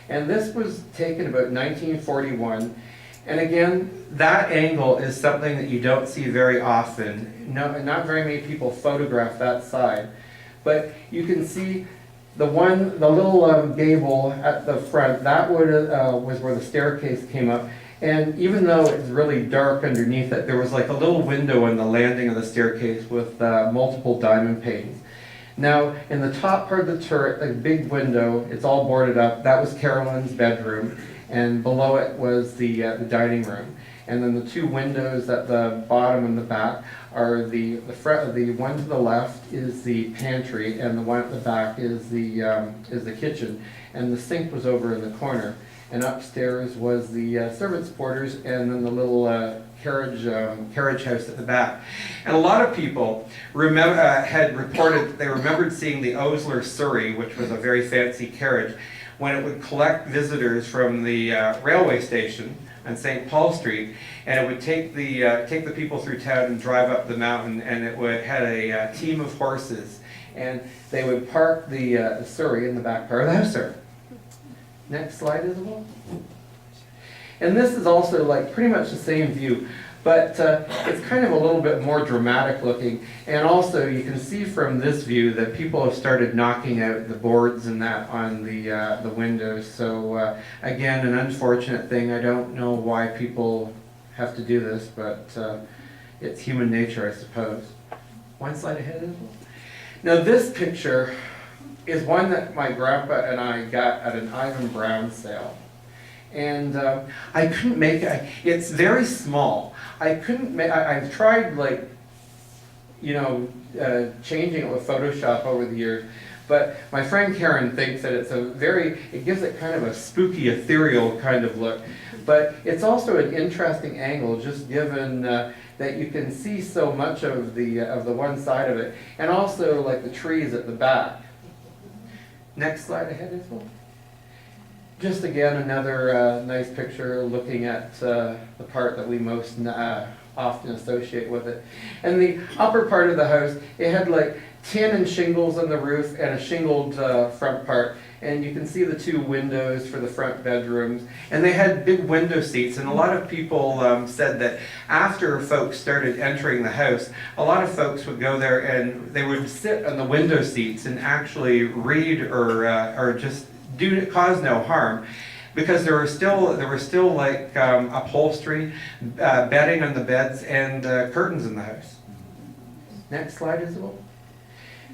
And this was taken about 1941, and again, that angle is something that you don't see very often. No, not very many people photograph that side, but you can see the little gable at the front. That was where the staircase came up. And even though it's really dark underneath it, there was like a little window on the landing of the staircase with multiple diamond panes. Now, in the top part of the turret, a big window, it's all boarded up. That was Carolyn's bedroom, and below it was the dining room. And then the two windows at the bottom and the back are the one to the left is the pantry, and the one at the back is the kitchen. And the sink was over in the corner. And upstairs was the servants' quarters, and then the little carriage house at the back. And a lot of people had reported they remembered seeing the Osler Surrey, which was a very fancy carriage, when it would collect visitors from the railway station on St. Paul Street, and it would take the people through town and drive up the mountain, and it had a team of horses, and they would park the Surrey in the back part of the house there. Next slide, Isabel. And this is also like pretty much the same view, but it's kind of a little bit more dramatic looking. And also you can see from this view that people have started knocking out the boards and that on the windows. So again, an unfortunate thing. I don't know why people have to do this, but it's human nature, I suppose. One slide ahead, Isabel. Now this picture is one that my grandpa and I got at an Ivan Brown sale. And I couldn't make it. It's very small. I couldn't make, I've tried like, you know, changing it with Photoshop over the years, but my friend Karen thinks that it gives it kind of a spooky, ethereal kind of look. But it's also an interesting angle, just given that you can see so much of the one side of it, and also like the trees at the back. Next slide ahead as well. Just again, another nice picture looking at the part that we most often associate with it. And the upper part of the house, it had like tin and shingles on the roof and a shingled front part. And you can see the two windows for the front bedrooms. And they had big window seats, and a lot of people said that after folks started entering the house, a lot of folks would go there and they would sit on the window seats and actually read or just cause no harm. Because there was still like upholstery, bedding on the beds, and curtains in the house. Next slide, Isabel.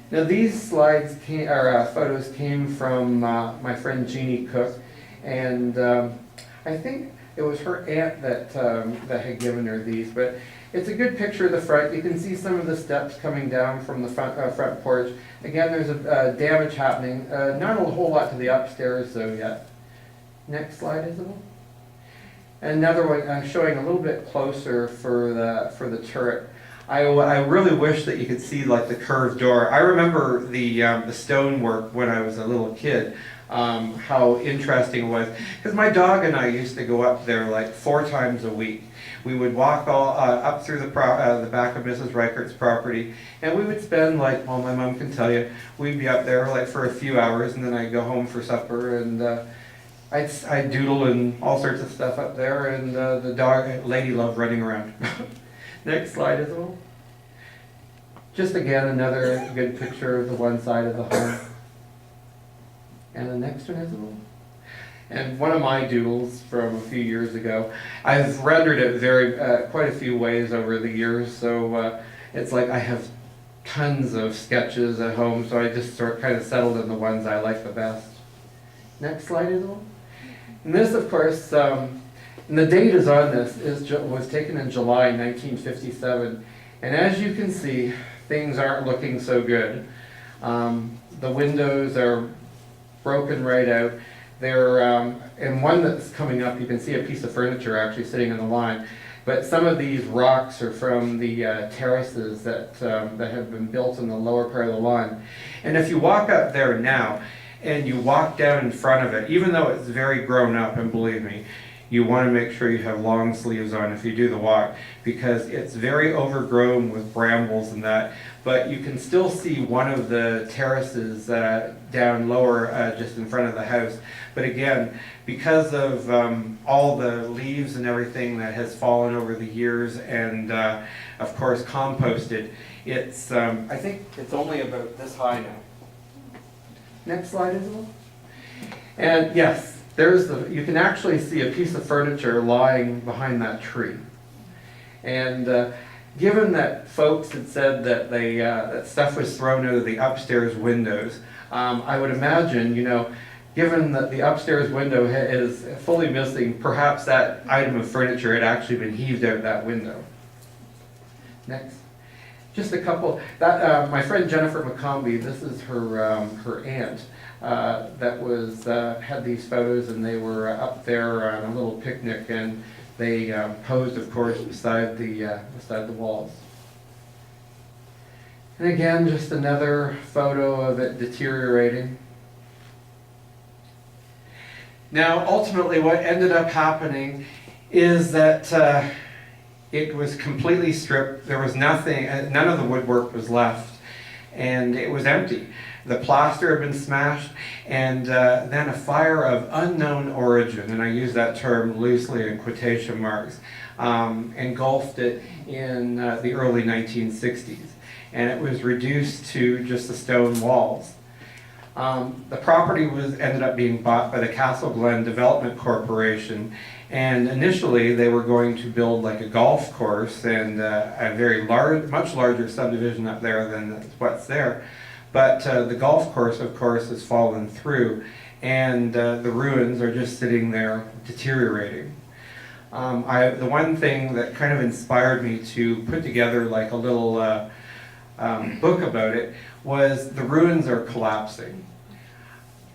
Now these photos came from my friend Jeannie Cook, and I think it was her aunt that had given her these. But it's a good picture of the front. You can see some of the steps coming down from the front porch. Again, there's a damage happening. Not a whole lot to the upstairs though yet. Next slide, Isabel. Another one I'm showing a little bit closer for the turret. I really wish that you could see like the curved door. I remember the stonework when I was a little kid, how interesting it was. Because my dog and I used to go up there like 4 times a week. We would walk all up through the back of Mrs. Reichert's property, and we would spend like, well, my mom can tell you, we'd be up there like for a few hours, and then I'd go home for supper, and I'd doodle and all sorts of stuff up there, and the lady loved running around. Next slide, Isabel. Just again, another good picture of the one side of the home. And the next one, Isabel. And one of my doodles from a few years ago, I've rendered it quite a few ways over the years, so it's like I have tons of sketches at home, so I just kind of settled on the ones I like the best. Next slide, Isabel. And this, of course, and the date is on this, was taken in July 1957. And as you can see, things aren't looking so good. The windows are broken right out. And one that's coming up, you can see a piece of furniture actually sitting on the line. But some of these rocks are from the terraces that have been built in the lower part of the lawn. And if you walk up there now, and you walk down in front of it, even though it's very grown up, and believe me, you want to make sure you have long sleeves on if you do the walk, because it's very overgrown with brambles and that, but you can still see one of the terraces down lower just in front of the house. But again, because of all the leaves and everything that has fallen over the years, and of course composted, it's I think it's only about this high now. Next slide, Isabel. And yes, you can actually see a piece of furniture lying behind that tree. And given that folks had said that that stuff was thrown out of the upstairs windows, I would imagine, given that the upstairs window is fully missing, perhaps that item of furniture had actually been heaved out that window. Next. Just a couple. My friend Jennifer McCombie, this is her aunt that had these photos, and they were up there on a little picnic, and they posed, of course, beside the walls. And again, just another photo of it deteriorating. Now, ultimately, what ended up happening is that it was completely stripped. There was nothing, none of the woodwork was left, and it was empty. The plaster had been smashed, and then a fire of unknown origin, and I use that term loosely in quotation marks, engulfed it in the early 1960s, and it was reduced to just the stone walls. The property ended up being bought by the Castle Glen Development Corporation, and initially they were going to build like a golf course and a very much larger subdivision up there than what's there. But the golf course, of course, has fallen through, and the ruins are just sitting there deteriorating. The one thing that kind of inspired me to put together like a little book about it was the ruins are collapsing.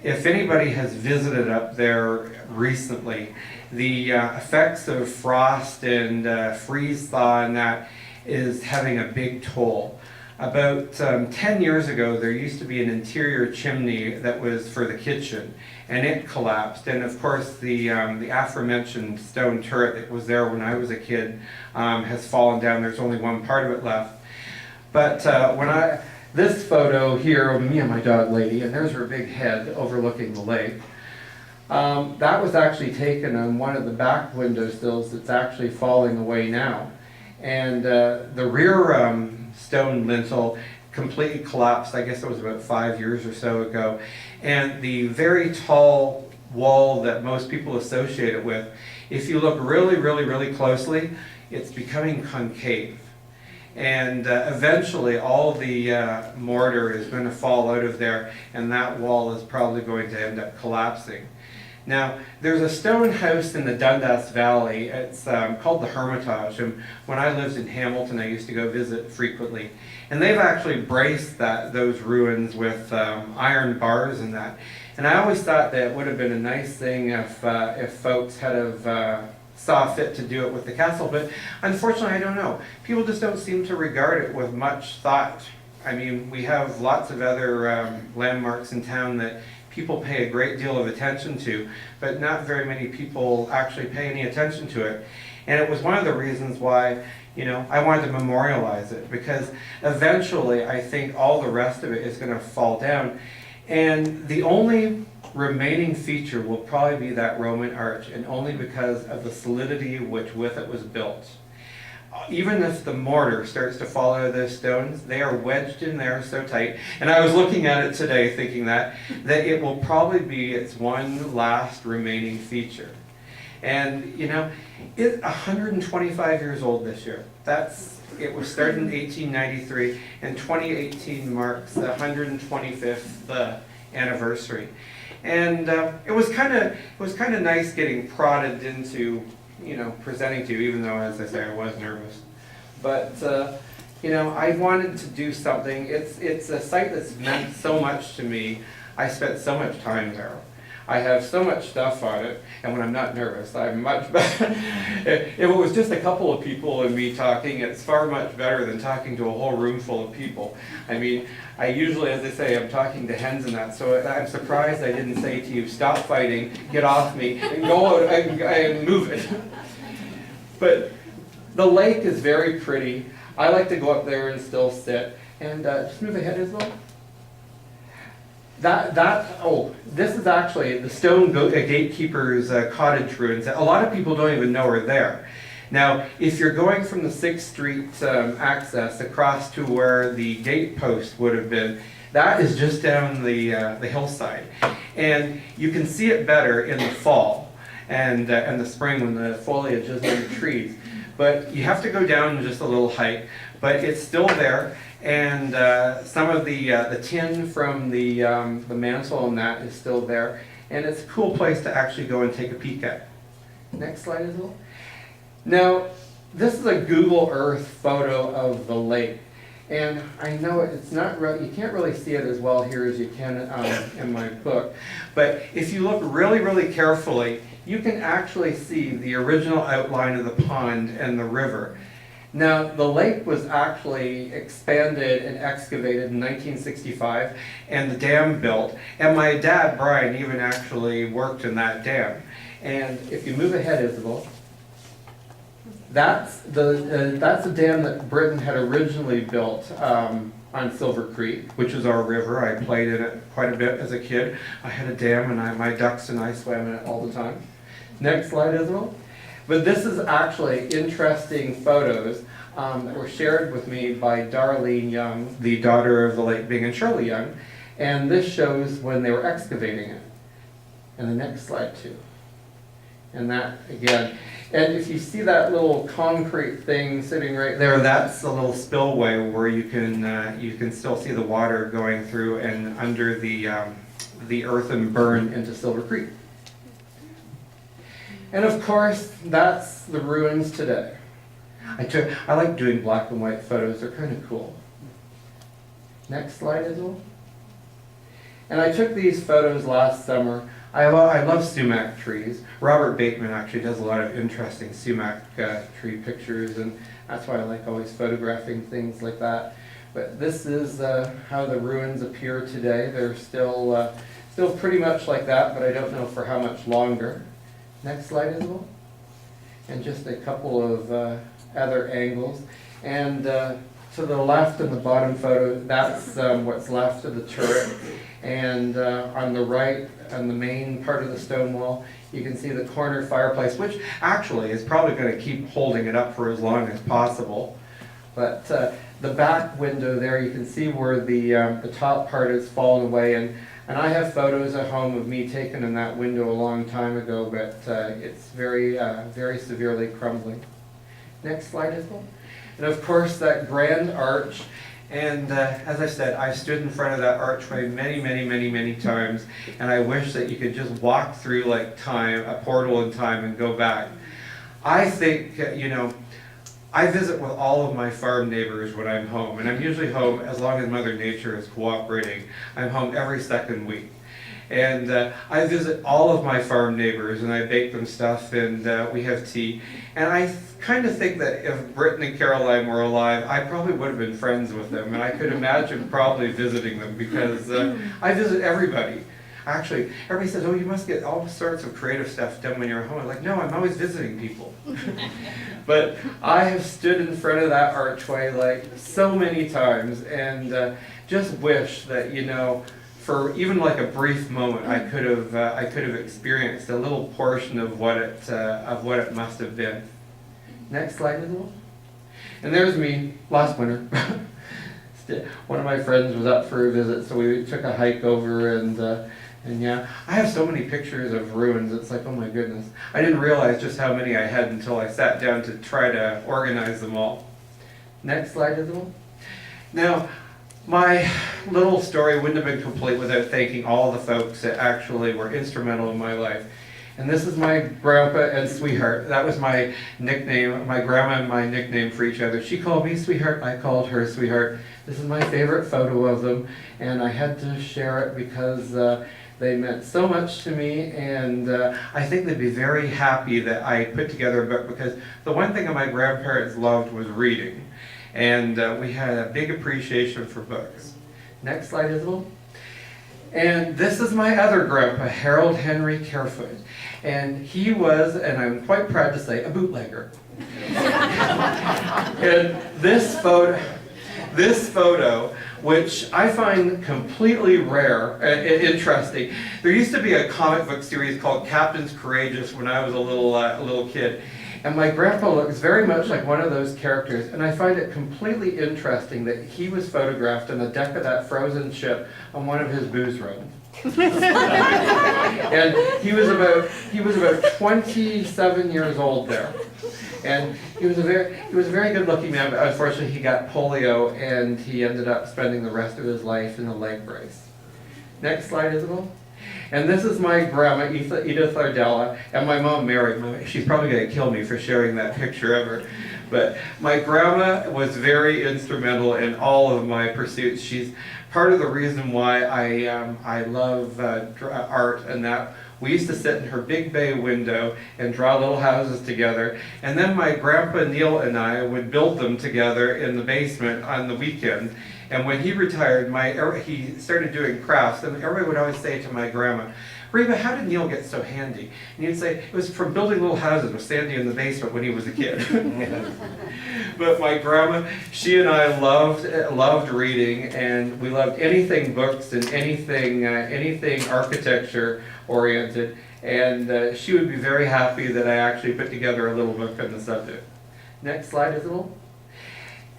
If anybody has visited up there recently, the effects of frost and freeze thaw and that is having a big toll. About 10 years ago, there used to be an interior chimney that was for the kitchen, and it collapsed. And of course, the aforementioned stone turret that was there when I was a kid has fallen down. There's only one part of it left. But this photo here of me and my dog Lady, and there's her big head overlooking the lake. That was actually taken on one of the back windowsills that's actually falling away now. And the rear stone lintel completely collapsed. I guess it was about 5 years or so ago. And the very tall wall that most people associate it with, if you look really, really, really closely, it's becoming concave. And eventually all the mortar is going to fall out of there, and that wall is probably going to end up collapsing. Now, there's a stone house in the Dundas Valley. It's called the Hermitage, and when I lived in Hamilton, I used to go visit frequently. And they've actually braced those ruins with iron bars and that. And I always thought that it would have been a nice thing if folks had have saw fit to do it with the castle, but unfortunately I don't know. People just don't seem to regard it with much thought. I mean, we have lots of other landmarks in town that people pay a great deal of attention to, but not very many people actually pay any attention to it. And it was one of the reasons why, you know, I wanted to memorialize it, because eventually I think all the rest of it is going to fall down. And the only remaining feature will probably be that Roman arch, and only because of the solidity with it was built. Even if the mortar starts to fall out of those stones, they are wedged in there so tight. And I was looking at it today thinking that it will probably be its one last remaining feature. And you know, it's 125 years old this year. It was started in 1893, and 2018 marks the 125th anniversary. And it was kind of nice getting prodded into, you know, presenting to you, even though, as I say, I was nervous. But you know, I wanted to do something. It's a site that's meant so much to me. I spent so much time there. I have so much stuff on it, and when I'm not nervous, I'm much better. If it was just a couple of people and me talking, it's far much better than talking to a whole room full of people. I mean, I usually, as I say, I'm talking to hens and that, so I'm surprised I didn't say to you, stop fighting, get off me, and go out and move it. But the lake is very pretty. I like to go up there and still sit. And just move ahead, Isabel. This is actually the stone gatekeeper's cottage ruins. A lot of people don't even know are there. Now, if you're going from the 6th Street access across to where the gate post would have been, that is just down the hillside. And you can see it better in the fall and the spring when the foliage is on the trees. But you have to go down just a little hike, but it's still there. And some of the tin from the mantle and that is still there. And it's a cool place to actually go and take a peek at. Next slide, Isabel. Now, this is a Google Earth photo of the lake. And I know it's not you can't really see it as well here as you can in my book. But if you look really, really carefully, you can actually see the original outline of the pond and the river. Now, the lake was actually expanded and excavated in 1965, and the dam built. And my dad, Brian, even actually worked in that dam. And if you move ahead, Isabel, that's the dam that Britain had originally built on Silver Creek, which is our river. I played in it quite a bit as a kid. I had a dam, and my ducks and I swam in it all the time. Next slide, Isabel. But this is actually interesting photos that were shared with me by Darlene Young, the daughter of the late Bing and Shirley Young. And this shows when they were excavating it. And the next slide too. And that again. And if you see that little concrete thing sitting right there, that's a little spillway where you can still see the water going through and under the earthen burn into Silver Creek. And of course, that's the ruins today. I like doing black and white photos. They're kind of cool. Next slide, Isabel. And I took these photos last summer. I love sumac trees. Robert Bateman actually does a lot of interesting sumac tree pictures, and that's why I like always photographing things like that. But this is how the ruins appear today. They're still pretty much like that, but I don't know for how much longer. Next slide, Isabel. And just a couple of other angles. And to the left in the bottom photo, that's what's left of the turret. And on the right, on the main part of the stone wall, you can see the corner fireplace, which actually is probably going to keep holding it up for as long as possible. But the back window there, you can see where the top part has fallen away. And I have photos at home of me taken in that window a long time ago, but it's very, very severely crumbling. Next slide, Isabel. And of course, that grand arch. And as I said, I stood in front of that archway many, many, many, many times, and I wish that you could just walk through like time, a portal in time, and go back. I think, you know, I visit with all of my farm neighbors when I'm home, and I'm usually home as long as Mother Nature is cooperating. I'm home every second week. And I visit all of my farm neighbors, and I bake them stuff, and we have tea. And I kind of think that if Britton and Caroline were alive, I probably would have been friends with them, and I could imagine probably visiting them, because I visit everybody. Actually, everybody says, oh, you must get all sorts of creative stuff done when you're home. I'm like, no, I'm always visiting people. But I have stood in front of that archway like so many times, and just wish that, you know, for even like a brief moment, I could have experienced a little portion of what it must have been. Next slide, Isabel. And there's me last winter. One of my friends was up for a visit, so we took a hike over, and yeah, I have so many pictures of ruins. It's like, oh my goodness. I didn't realize just how many I had until I sat down to try to organize them all. Next slide, Isabel. Now, my little story wouldn't have been complete without thanking all the folks that actually were instrumental in my life. And this is my grandpa and sweetheart. That was my nickname, my grandma and my nickname for each other. She called me sweetheart, I called her sweetheart. This is my favorite photo of them, and I had to share it because they meant so much to me, and I think they'd be very happy that I put together a book, because the one thing that my grandparents loved was reading. And we had a big appreciation for books. Next slide, Isabel. And this is my other grandpa, Harold Henry Carefoot. And he was, and I'm quite proud to say, a bootlegger. And this photo, which I find completely rare and interesting. There used to be a comic book series called Captain's Courageous when I was a little kid. And my grandpa looks very much like one of those characters, and I find it completely interesting that he was photographed on the deck of that frozen ship on one of his booze runs. And he was about 27 years old there. And he was a very good-looking man, but unfortunately he got polio, and he ended up spending the rest of his life in a leg brace. Next slide, Isabel. And this is my grandma, Edith Ardella, and my mom, Mary. She's probably going to kill me for sharing that picture of her. But my grandma was very instrumental in all of my pursuits. She's part of the reason why I love art, and that we used to sit in her big bay window and draw little houses together. And then my grandpa Neil and I would build them together in the basement on the weekend. And when he retired, he started doing crafts, and everybody would always say to my grandma, Reba, how did Neil get so handy? And he'd say, it was from building little houses with Sandy in the basement when he was a kid. But my grandma, she and I loved reading, and we loved anything books and anything architecture oriented. And she would be very happy that I actually put together a little book on the subject. Next slide, Isabel.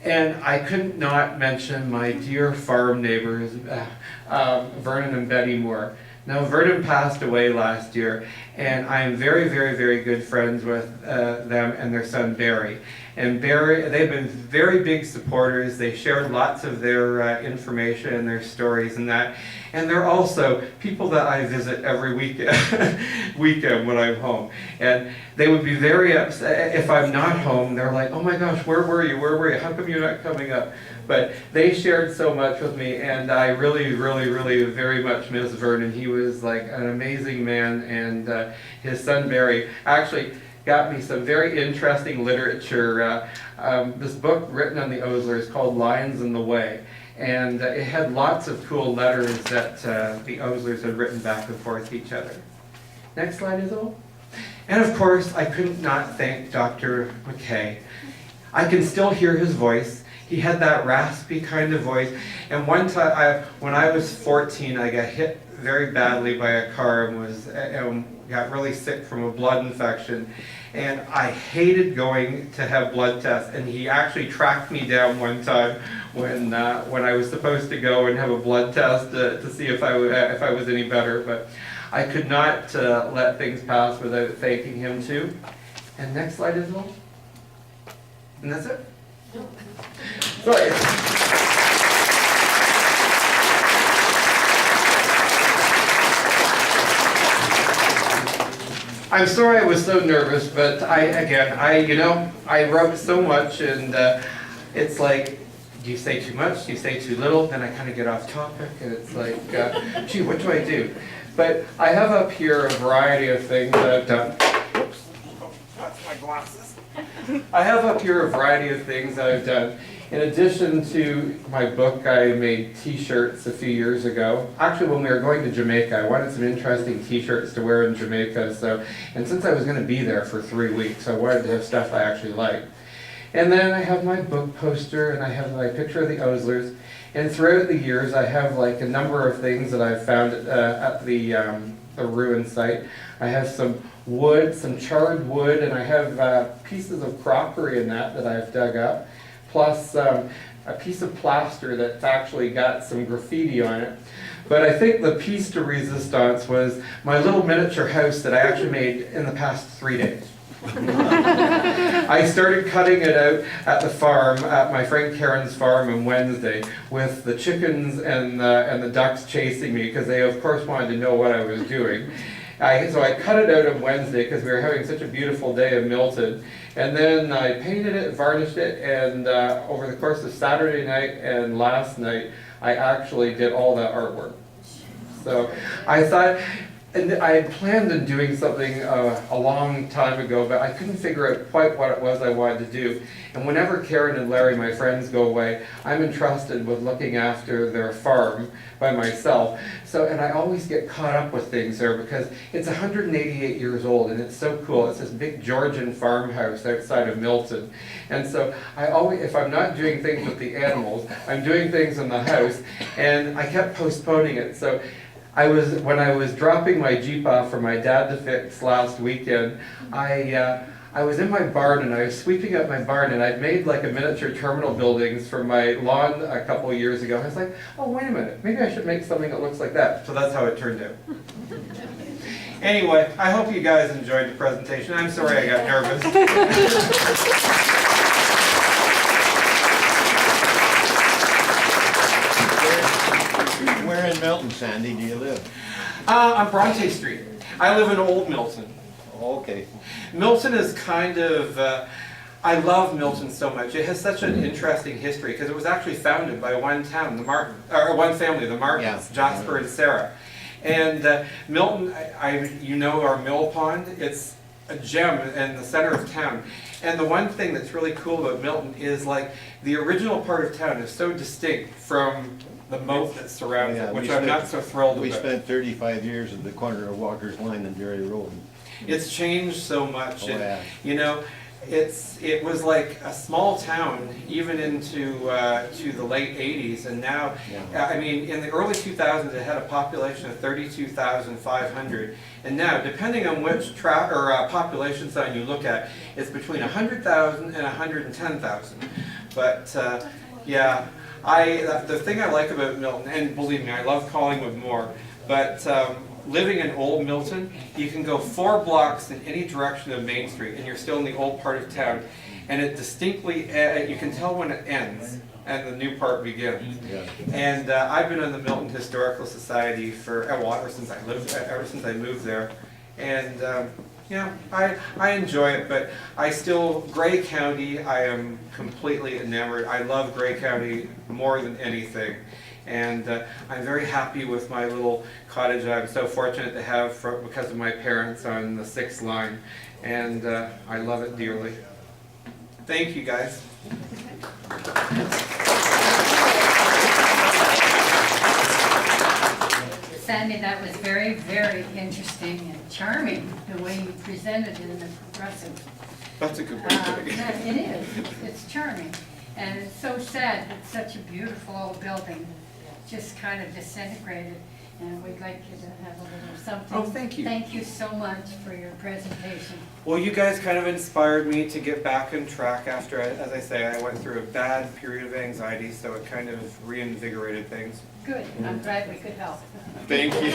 And I couldn't not mention my dear farm neighbors, Vernon and Betty Moore. Now, Vernon passed away last year, and I am very, very, very good friends with them and their son, Barry. And Barry, they've been very big supporters. They shared lots of their information and their stories and that. And they're also people that I visit every weekend when I'm home. And they would be very upset if I'm not home. They're like, oh my gosh, where were you? Where were you? How come you're not coming up? But they shared so much with me, and I really, really, really very much miss Vernon. He was like an amazing man, and his son Barry, actually, got me some very interesting literature. This book written on the Osler is called Lines in the Way. And it had lots of cool letters that the Oslers had written back and forth to each other. Next slide, Isabel. And of course, I couldn't not thank Dr. McKay. I can still hear his voice. He had that raspy kind of voice. And one time, when I was 14, I got hit very badly by a car and got really sick from a blood infection. And I hated going to have blood tests. And he actually tracked me down one time when I was supposed to go and have a blood test to see if I was any better. But I could not let things pass without thanking him too. And next slide, Isabel. And that's it. Sorry. I'm sorry I was so nervous, but I wrote so much, and it's like, do you say too much? Do you say too little? Then I kind of get off topic, and it's like, gee, what do I do? But I have up here a variety of things that I've done. Whoops, that's my glasses. I have up here a variety of things that I've done. In addition to my book, I made t-shirts a few years ago. Actually, when we were going to Jamaica, I wanted some interesting t-shirts to wear in Jamaica. And since I was going to be there for 3 weeks, I wanted to have stuff I actually liked. And then I have my book poster, and I have my picture of the Oslers. And throughout the years, I have like a number of things that I've found at the ruin site. I have some wood, some charred wood, and I have pieces of crockery in that I've dug up, plus a piece of plaster that's actually got some graffiti on it. But I think the piece de resistance was my little miniature house that I actually made in the past 3 days. I started cutting it out at the farm, at my friend Karen's farm on Wednesday, with the chickens and the ducks chasing me because they of course wanted to know what I was doing. So I cut it out on Wednesday because we were having such a beautiful day in Milton. And then I painted it, varnished it, and over the course of Saturday night and last night, I actually did all that artwork. So I thought, and I had planned on doing something a long time ago, but I couldn't figure out quite what it was I wanted to do. And whenever Karen and Larry, my friends, go away, I'm entrusted with looking after their farm by myself. And I always get caught up with things there because it's 188 years old and it's so cool. It's this big Georgian farmhouse outside of Milton. And so I always, if I'm not doing things with the animals, I'm doing things in the house, and I kept postponing it. So when I was dropping my Jeep off for my dad to fix last weekend, I was in my barn and I was sweeping up my barn, and I'd made like a miniature terminal buildings for my lawn a couple of years ago. I was like, oh, wait a minute, maybe I should make something that looks like that. So that's how it turned out. Anyway, I hope you guys enjoyed the presentation. I'm sorry I got nervous. Where in Milton, Sandy, do you live? On Bronte Street. I live in Old Milton. Okay. Milton is kind of, I love Milton so much. It has such an interesting history because it was actually founded by one town, one family, the Martins, yeah. Jasper and Sarah. And Milton, you know our mill pond, it's a gem in the center of town. And the one thing that's really cool about Milton is like the original part of town is so distinct from the moat that surrounds it, which I'm not so thrilled about. We spent 35 years at the corner of Walker's Line and Derry Road. It's changed so much. Oh, yeah. You know, it was like a small town even into to the late 80s, and now, yeah. I mean, in the early 2000s it had a population of 32,500, and now, depending on which population sign you look at, it's between 100,000 and 110,000. But yeah, the thing I like about Milton, and believe me, I love Collingwood more, but living in Old Milton, you can go 4 blocks in any direction of Main Street and you're still in the old part of town, and it distinctly, you can tell when it ends and the new part begins. Yeah. And I've been in the Milton Historical Society for, well, ever since I moved there, and yeah, I enjoy it, but Grey County, I am completely enamored. I love Grey County more than anything. And I'm very happy with my little cottage I'm so fortunate to have because of my parents on the 6th line. And I love it dearly. Thank you, guys. Sandy, that was very, very interesting and charming, the way you presented it in the progressive. That's a good way to put it. It is, it's charming. And it's so sad that such a beautiful old building just kind of disintegrated. And we'd like you to have a little something. Oh, thank you. Thank you so much for your presentation. Well, you guys kind of inspired me to get back on track after, as I say, I went through a bad period of anxiety, so it kind of reinvigorated things. Good, I'm glad we could help. Thank you.